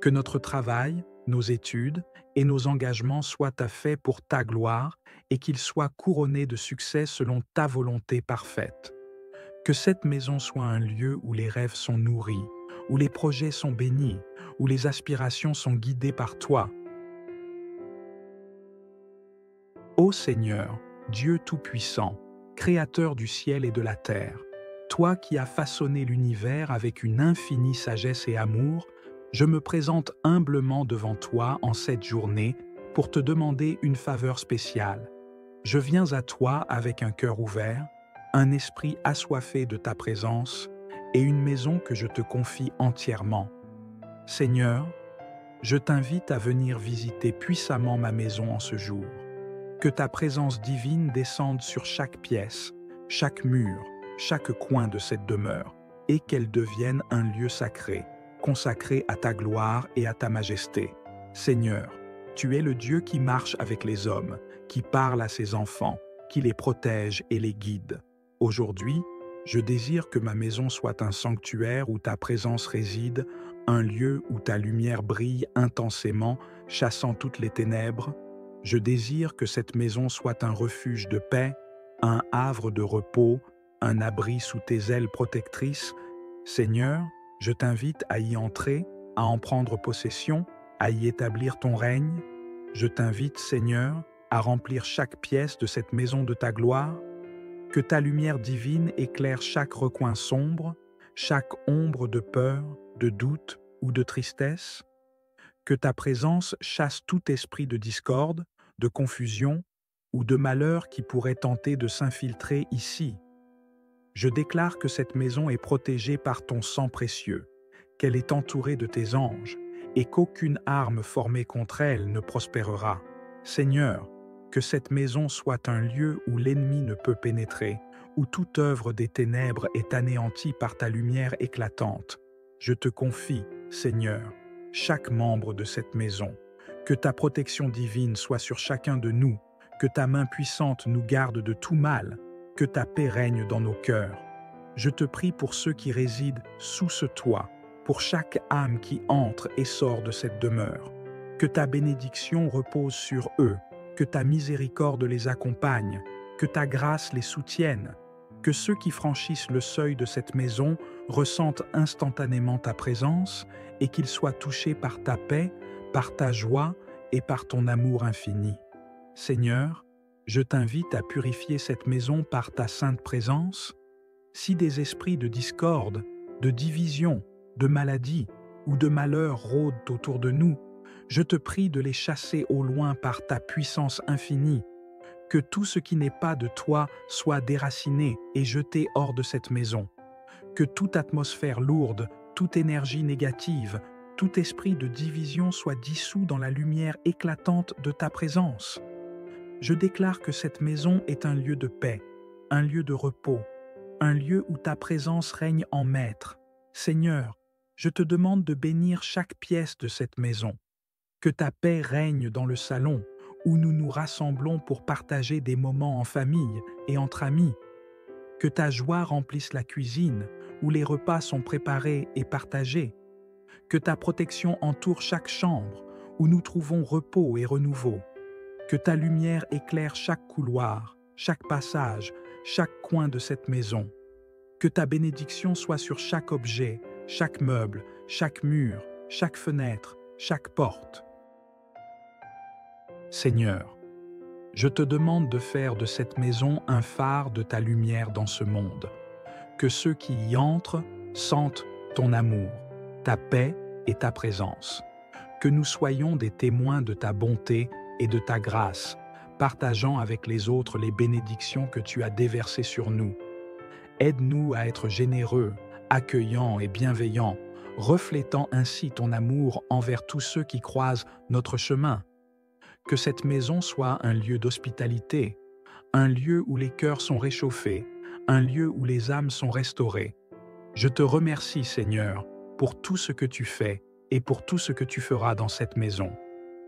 Que notre travail, nos études et nos engagements soient faits pour ta gloire et qu'ils soient couronnés de succès selon ta volonté parfaite. Que cette maison soit un lieu où les rêves sont nourris, où les projets sont bénis, où les aspirations sont guidées par toi. Ô Seigneur, Dieu Tout-Puissant, Créateur du ciel et de la terre, toi qui as façonné l'univers avec une infinie sagesse et amour, je me présente humblement devant toi en cette journée pour te demander une faveur spéciale. Je viens à toi avec un cœur ouvert, un esprit assoiffé de ta présence et une maison que je te confie entièrement. Seigneur, je t'invite à venir visiter puissamment ma maison en ce jour. Que ta présence divine descende sur chaque pièce, chaque mur, chaque coin de cette demeure, et qu'elle devienne un lieu sacré, consacré à ta gloire et à ta majesté. Seigneur, tu es le Dieu qui marche avec les hommes, qui parle à ses enfants, qui les protège et les guide. Aujourd'hui, je désire que ma maison soit un sanctuaire où ta présence réside, un lieu où ta lumière brille intensément, chassant toutes les ténèbres. Je désire que cette maison soit un refuge de paix, un havre de repos, un abri sous tes ailes protectrices. Seigneur, je t'invite à y entrer, à en prendre possession, à y établir ton règne. Je t'invite, Seigneur, à remplir chaque pièce de cette maison de ta gloire. Que ta lumière divine éclaire chaque recoin sombre, chaque ombre de peur, de doute ou de tristesse. Que ta présence chasse tout esprit de discorde, de confusion ou de malheur qui pourrait tenter de s'infiltrer ici. Je déclare que cette maison est protégée par ton sang précieux, qu'elle est entourée de tes anges et qu'aucune arme formée contre elle ne prospérera. Seigneur, que cette maison soit un lieu où l'ennemi ne peut pénétrer, où toute œuvre des ténèbres est anéantie par ta lumière éclatante. Je te confie, Seigneur, chaque membre de cette maison. Que ta protection divine soit sur chacun de nous, que ta main puissante nous garde de tout mal, que ta paix règne dans nos cœurs. Je te prie pour ceux qui résident sous ce toit, pour chaque âme qui entre et sort de cette demeure. Que ta bénédiction repose sur eux, que ta miséricorde les accompagne, que ta grâce les soutienne, que ceux qui franchissent le seuil de cette maison ressentent instantanément ta présence et qu'ils soient touchés par ta paix, par ta joie et par ton amour infini. Seigneur, je t'invite à purifier cette maison par ta sainte présence. Si des esprits de discorde, de division, de maladie ou de malheur rôdent autour de nous, je te prie de les chasser au loin par ta puissance infinie. Que tout ce qui n'est pas de toi soit déraciné et jeté hors de cette maison. Que toute atmosphère lourde, toute énergie négative, tout esprit de division soit dissous dans la lumière éclatante de ta présence. Je déclare que cette maison est un lieu de paix, un lieu de repos, un lieu où ta présence règne en maître. Seigneur, je te demande de bénir chaque pièce de cette maison. Que ta paix règne dans le salon, où nous nous rassemblons pour partager des moments en famille et entre amis. Que ta joie remplisse la cuisine, où les repas sont préparés et partagés. Que ta protection entoure chaque chambre, où nous trouvons repos et renouveau. Que ta lumière éclaire chaque couloir, chaque passage, chaque coin de cette maison. Que ta bénédiction soit sur chaque objet, chaque meuble, chaque mur, chaque fenêtre, chaque porte. Seigneur, je te demande de faire de cette maison un phare de ta lumière dans ce monde. Que ceux qui y entrent sentent ton amour, ta paix et ta présence. Que nous soyons des témoins de ta bonté et de ta grâce, partageant avec les autres les bénédictions que tu as déversées sur nous. Aide-nous à être généreux, accueillants et bienveillants, reflétant ainsi ton amour envers tous ceux qui croisent notre chemin. Que cette maison soit un lieu d'hospitalité, un lieu où les cœurs sont réchauffés, un lieu où les âmes sont restaurées. Je te remercie, Seigneur, pour tout ce que tu fais et pour tout ce que tu feras dans cette maison.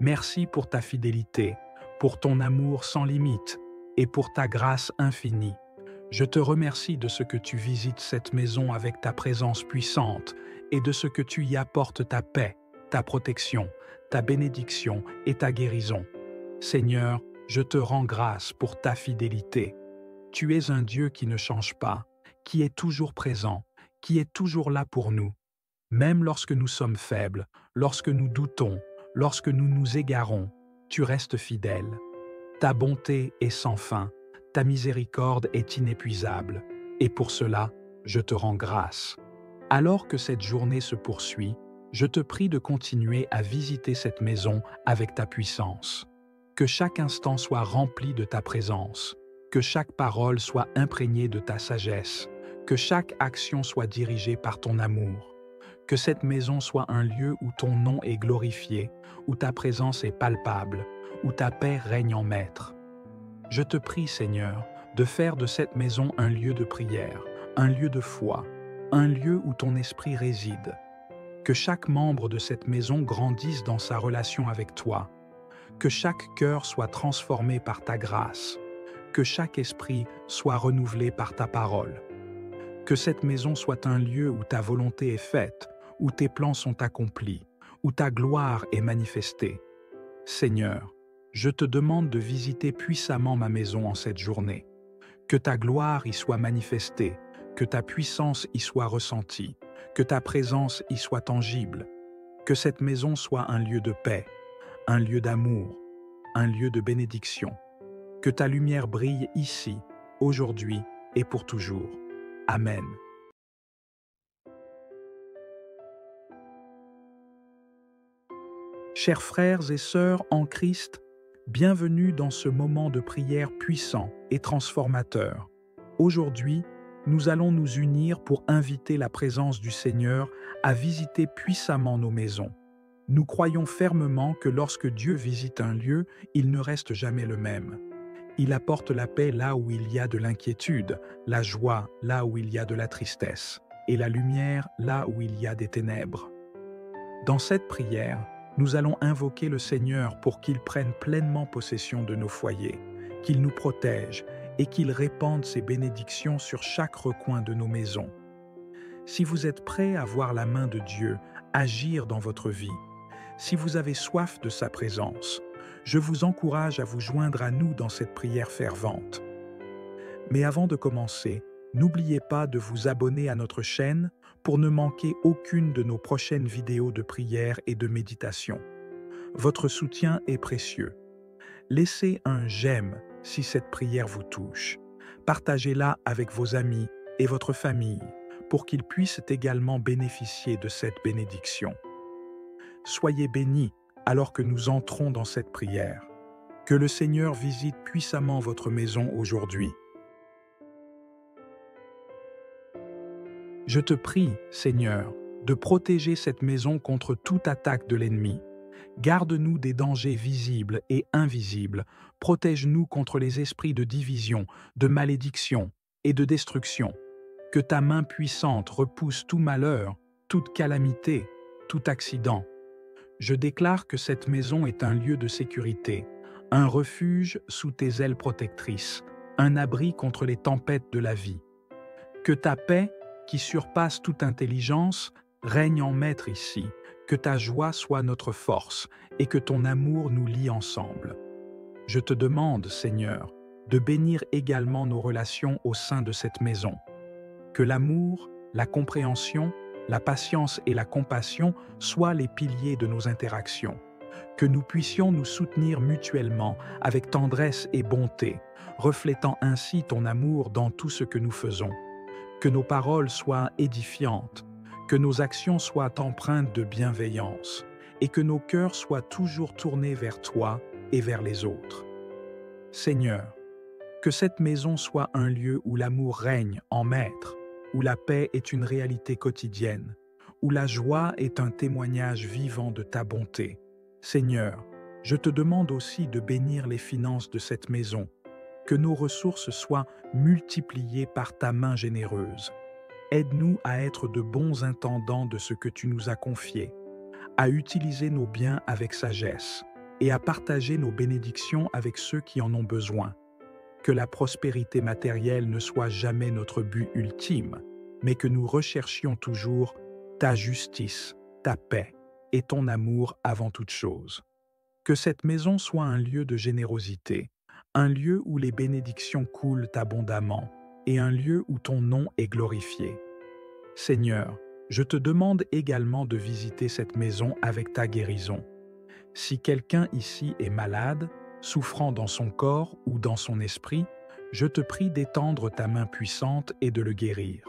Merci pour ta fidélité, pour ton amour sans limite et pour ta grâce infinie. Je te remercie de ce que tu visites cette maison avec ta présence puissante et de ce que tu y apportes ta paix, ta protection, ta bénédiction et ta guérison. Seigneur, je te rends grâce pour ta fidélité. Tu es un Dieu qui ne change pas, qui est toujours présent, qui est toujours là pour nous. Même lorsque nous sommes faibles, lorsque nous doutons, lorsque nous nous égarons, tu restes fidèle. Ta bonté est sans fin, ta miséricorde est inépuisable, et pour cela, je te rends grâce. Alors que cette journée se poursuit, je te prie de continuer à visiter cette maison avec ta puissance. Que chaque instant soit rempli de ta présence, que chaque parole soit imprégnée de ta sagesse, que chaque action soit dirigée par ton amour. Que cette maison soit un lieu où ton nom est glorifié, où ta présence est palpable, où ta paix règne en maître. Je te prie, Seigneur, de faire de cette maison un lieu de prière, un lieu de foi, un lieu où ton esprit réside. Que chaque membre de cette maison grandisse dans sa relation avec toi. Que chaque cœur soit transformé par ta grâce. Que chaque esprit soit renouvelé par ta parole. Que cette maison soit un lieu où ta volonté est faite, où tes plans sont accomplis, où ta gloire est manifestée. Seigneur, je te demande de visiter puissamment ma maison en cette journée. Que ta gloire y soit manifestée, que ta puissance y soit ressentie, que ta présence y soit tangible. Que cette maison soit un lieu de paix, un lieu d'amour, un lieu de bénédiction. Que ta lumière brille ici, aujourd'hui et pour toujours. Amen. Chers frères et sœurs en Christ, bienvenue dans ce moment de prière puissant et transformateur. Aujourd'hui, nous allons nous unir pour inviter la présence du Seigneur à visiter puissamment nos maisons. Nous croyons fermement que lorsque Dieu visite un lieu, il ne reste jamais le même. Il apporte la paix là où il y a de l'inquiétude, la joie là où il y a de la tristesse, et la lumière là où il y a des ténèbres. Dans cette prière, nous allons invoquer le Seigneur pour qu'il prenne pleinement possession de nos foyers, qu'il nous protège et qu'il répande ses bénédictions sur chaque recoin de nos maisons. Si vous êtes prêts à voir la main de Dieu agir dans votre vie, si vous avez soif de sa présence, je vous encourage à vous joindre à nous dans cette prière fervente. Mais avant de commencer, n'oubliez pas de vous abonner à notre chaîne pour ne manquer aucune de nos prochaines vidéos de prière et de méditation. Votre soutien est précieux. Laissez un j'aime si cette prière vous touche. Partagez-la avec vos amis et votre famille pour qu'ils puissent également bénéficier de cette bénédiction. Soyez bénis alors que nous entrons dans cette prière. Que le Seigneur visite puissamment votre maison aujourd'hui. Je te prie, Seigneur, de protéger cette maison contre toute attaque de l'ennemi. Garde-nous des dangers visibles et invisibles. Protège-nous contre les esprits de division, de malédiction et de destruction. Que ta main puissante repousse tout malheur, toute calamité, tout accident. Je déclare que cette maison est un lieu de sécurité, un refuge sous tes ailes protectrices, un abri contre les tempêtes de la vie. Que ta paix, qui surpasse toute intelligence, règne en maître ici, que ta joie soit notre force et que ton amour nous lie ensemble. Je te demande, Seigneur, de bénir également nos relations au sein de cette maison. Que l'amour, la compréhension, la patience et la compassion soient les piliers de nos interactions. Que nous puissions nous soutenir mutuellement avec tendresse et bonté, reflétant ainsi ton amour dans tout ce que nous faisons. Que nos paroles soient édifiantes, que nos actions soient empreintes de bienveillance et que nos cœurs soient toujours tournés vers toi et vers les autres. Seigneur, que cette maison soit un lieu où l'amour règne en maître, où la paix est une réalité quotidienne, où la joie est un témoignage vivant de ta bonté. Seigneur, je te demande aussi de bénir les finances de cette maison, que nos ressources soient multipliées par ta main généreuse. Aide-nous à être de bons intendants de ce que tu nous as confié, à utiliser nos biens avec sagesse et à partager nos bénédictions avec ceux qui en ont besoin. Que la prospérité matérielle ne soit jamais notre but ultime, mais que nous recherchions toujours ta justice, ta paix et ton amour avant toute chose. Que cette maison soit un lieu de générosité, un lieu où les bénédictions coulent abondamment et un lieu où ton nom est glorifié. Seigneur, je te demande également de visiter cette maison avec ta guérison. Si quelqu'un ici est malade, souffrant dans son corps ou dans son esprit, je te prie d'étendre ta main puissante et de le guérir.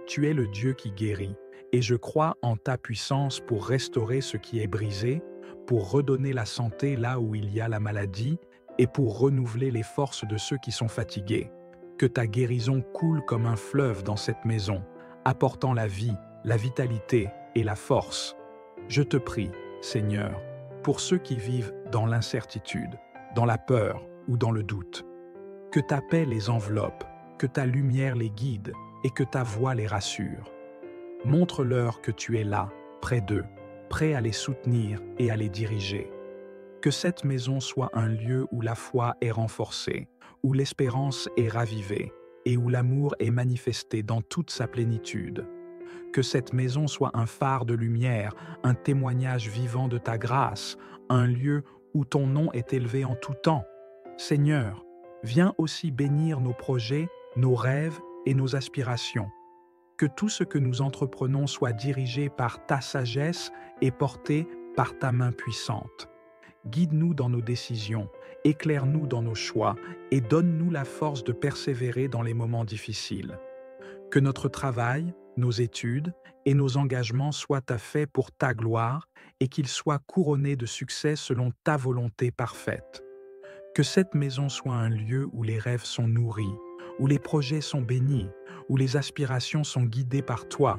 Tu es le Dieu qui guérit, et je crois en ta puissance pour restaurer ce qui est brisé, pour redonner la santé là où il y a la maladie, et pour renouveler les forces de ceux qui sont fatigués. Que ta guérison coule comme un fleuve dans cette maison, apportant la vie, la vitalité et la force. Je te prie, Seigneur, pour ceux qui vivent dans l'incertitude, dans la peur ou dans le doute. Que ta paix les enveloppe, que ta lumière les guide et que ta voix les rassure. Montre-leur que tu es là, près d'eux, prêt à les soutenir et à les diriger. Que cette maison soit un lieu où la foi est renforcée, où l'espérance est ravivée et où l'amour est manifesté dans toute sa plénitude. Que cette maison soit un phare de lumière, un témoignage vivant de ta grâce, un lieu où ton nom est élevé en tout temps. Seigneur, viens aussi bénir nos projets, nos rêves et nos aspirations. Que tout ce que nous entreprenons soit dirigé par ta sagesse et porté par ta main puissante. Guide-nous dans nos décisions, éclaire-nous dans nos choix et donne-nous la force de persévérer dans les moments difficiles. Que notre travail, nos études et nos engagements soient faits pour ta gloire et qu'ils soient couronnés de succès selon ta volonté parfaite. Que cette maison soit un lieu où les rêves sont nourris, où les projets sont bénis, où les aspirations sont guidées par toi.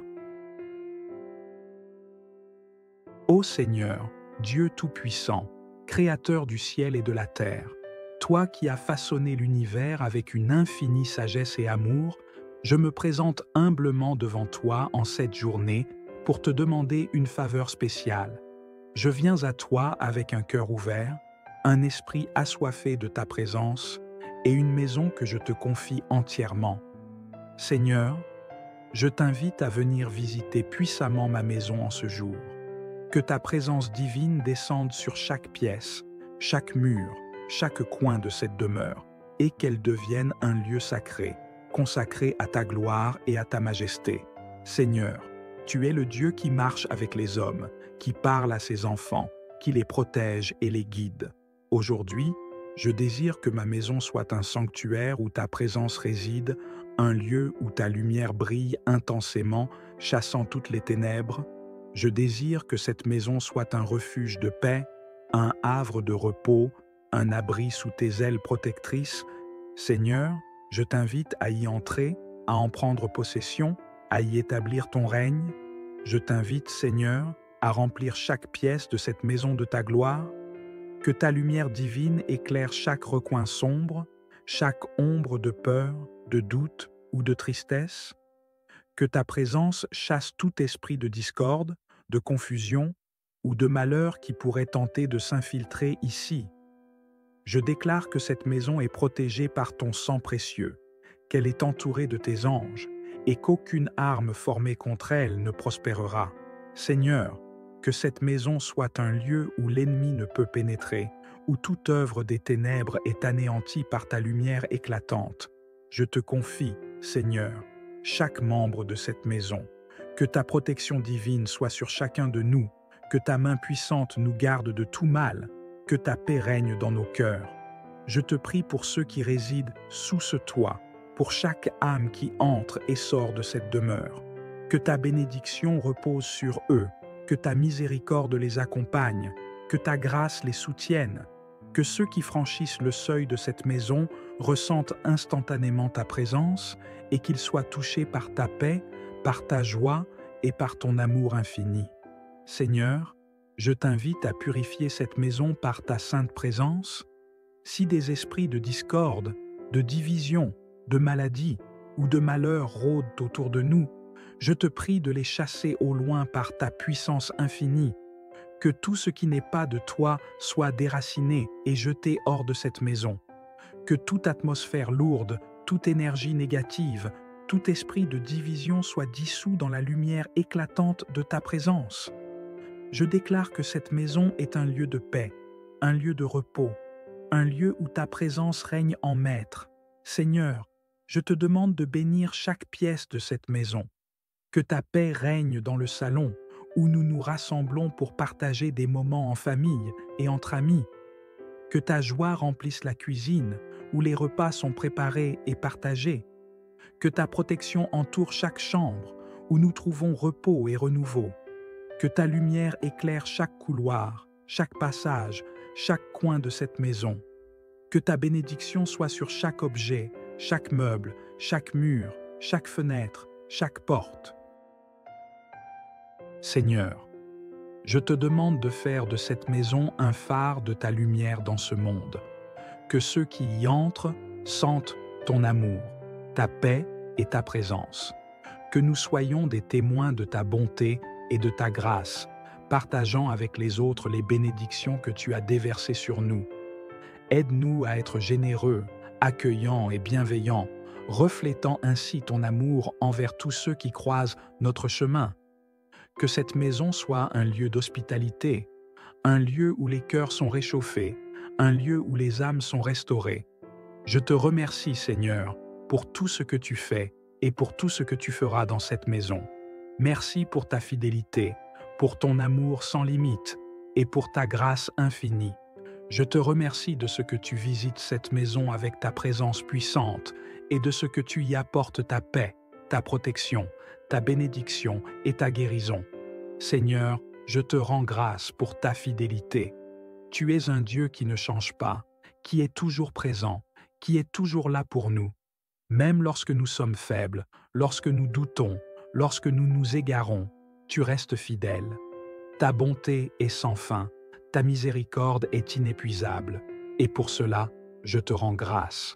Ô Seigneur, Dieu Tout-Puissant, Créateur du ciel et de la terre, toi qui as façonné l'univers avec une infinie sagesse et amour, je me présente humblement devant toi en cette journée pour te demander une faveur spéciale. Je viens à toi avec un cœur ouvert, un esprit assoiffé de ta présence et une maison que je te confie entièrement. Seigneur, je t'invite à venir visiter puissamment ma maison en ce jour. Que ta présence divine descende sur chaque pièce, chaque mur, chaque coin de cette demeure, et qu'elle devienne un lieu sacré, consacré à ta gloire et à ta majesté. Seigneur, tu es le Dieu qui marche avec les hommes, qui parle à ses enfants, qui les protège et les guide. Aujourd'hui, je désire que ma maison soit un sanctuaire où ta présence réside, un lieu où ta lumière brille intensément, chassant toutes les ténèbres. Je désire que cette maison soit un refuge de paix, un havre de repos, un abri sous tes ailes protectrices. Seigneur, je t'invite à y entrer, à en prendre possession, à y établir ton règne. Je t'invite, Seigneur, à remplir chaque pièce de cette maison de ta gloire. Que ta lumière divine éclaire chaque recoin sombre, chaque ombre de peur, de doute ou de tristesse. Que ta présence chasse tout esprit de discorde, de confusion ou de malheur qui pourrait tenter de s'infiltrer ici. Je déclare que cette maison est protégée par ton sang précieux, qu'elle est entourée de tes anges et qu'aucune arme formée contre elle ne prospérera. Seigneur, que cette maison soit un lieu où l'ennemi ne peut pénétrer, où toute œuvre des ténèbres est anéantie par ta lumière éclatante. Je te confie, Seigneur, chaque membre de cette maison. Que ta protection divine soit sur chacun de nous, que ta main puissante nous garde de tout mal, que ta paix règne dans nos cœurs. Je te prie pour ceux qui résident sous ce toit, pour chaque âme qui entre et sort de cette demeure. Que ta bénédiction repose sur eux, que ta miséricorde les accompagne, que ta grâce les soutienne, que ceux qui franchissent le seuil de cette maison ressentent instantanément ta présence et qu'ils soient touchés par ta paix, par ta joie et par ton amour infini. Seigneur, je t'invite à purifier cette maison par ta sainte présence. Si des esprits de discorde, de division, de maladie ou de malheur rôdent autour de nous, je te prie de les chasser au loin par ta puissance infinie. Que tout ce qui n'est pas de toi soit déraciné et jeté hors de cette maison. Que toute atmosphère lourde, toute énergie négative, tout esprit de division soit dissous dans la lumière éclatante de ta présence. Je déclare que cette maison est un lieu de paix, un lieu de repos, un lieu où ta présence règne en maître. Seigneur, je te demande de bénir chaque pièce de cette maison. Que ta paix règne dans le salon, où nous nous rassemblons pour partager des moments en famille et entre amis. Que ta joie remplisse la cuisine, où les repas sont préparés et partagés. Que ta protection entoure chaque chambre, où nous trouvons repos et renouveau. Que ta lumière éclaire chaque couloir, chaque passage, chaque coin de cette maison. Que ta bénédiction soit sur chaque objet, chaque meuble, chaque mur, chaque fenêtre, chaque porte. Seigneur, je te demande de faire de cette maison un phare de ta lumière dans ce monde. Que ceux qui y entrent sentent ton amour, ta paix et ta présence. Que nous soyons des témoins de ta bonté et de ta grâce, partageant avec les autres les bénédictions que tu as déversées sur nous. Aide-nous à être généreux, accueillants et bienveillants, reflétant ainsi ton amour envers tous ceux qui croisent notre chemin. Que cette maison soit un lieu d'hospitalité, un lieu où les cœurs sont réchauffés, un lieu où les âmes sont restaurées. Je te remercie, Seigneur, pour tout ce que tu fais et pour tout ce que tu feras dans cette maison. Merci pour ta fidélité, pour ton amour sans limite et pour ta grâce infinie. Je te remercie de ce que tu visites cette maison avec ta présence puissante et de ce que tu y apportes ta paix, ta protection, ta bénédiction et ta guérison. Seigneur, je te rends grâce pour ta fidélité. Tu es un Dieu qui ne change pas, qui est toujours présent, qui est toujours là pour nous. Même lorsque nous sommes faibles, lorsque nous doutons, lorsque nous nous égarons, tu restes fidèle. Ta bonté est sans fin, ta miséricorde est inépuisable, et pour cela, je te rends grâce.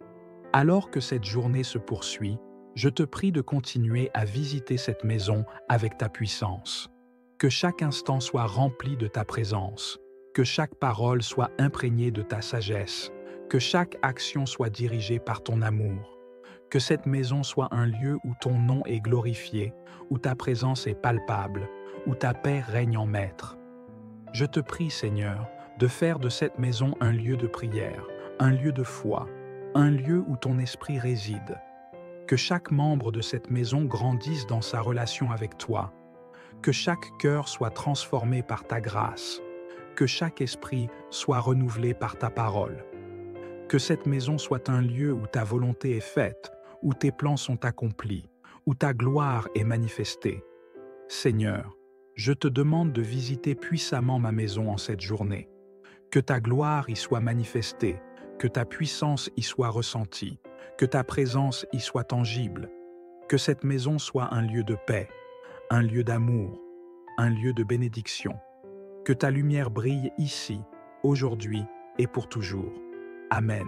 Alors que cette journée se poursuit, je te prie de continuer à visiter cette maison avec ta puissance. Que chaque instant soit rempli de ta présence, que chaque parole soit imprégnée de ta sagesse, que chaque action soit dirigée par ton amour. Que cette maison soit un lieu où ton nom est glorifié, où ta présence est palpable, où ta paix règne en maître. Je te prie, Seigneur, de faire de cette maison un lieu de prière, un lieu de foi, un lieu où ton esprit réside. Que chaque membre de cette maison grandisse dans sa relation avec toi. Que chaque cœur soit transformé par ta grâce. Que chaque esprit soit renouvelé par ta parole. Que cette maison soit un lieu où ta volonté est faite, où tes plans sont accomplis, où ta gloire est manifestée. Seigneur, je te demande de visiter puissamment ma maison en cette journée. Que ta gloire y soit manifestée, que ta puissance y soit ressentie, que ta présence y soit tangible. Que cette maison soit un lieu de paix, un lieu d'amour, un lieu de bénédiction. Que ta lumière brille ici, aujourd'hui et pour toujours. Amen.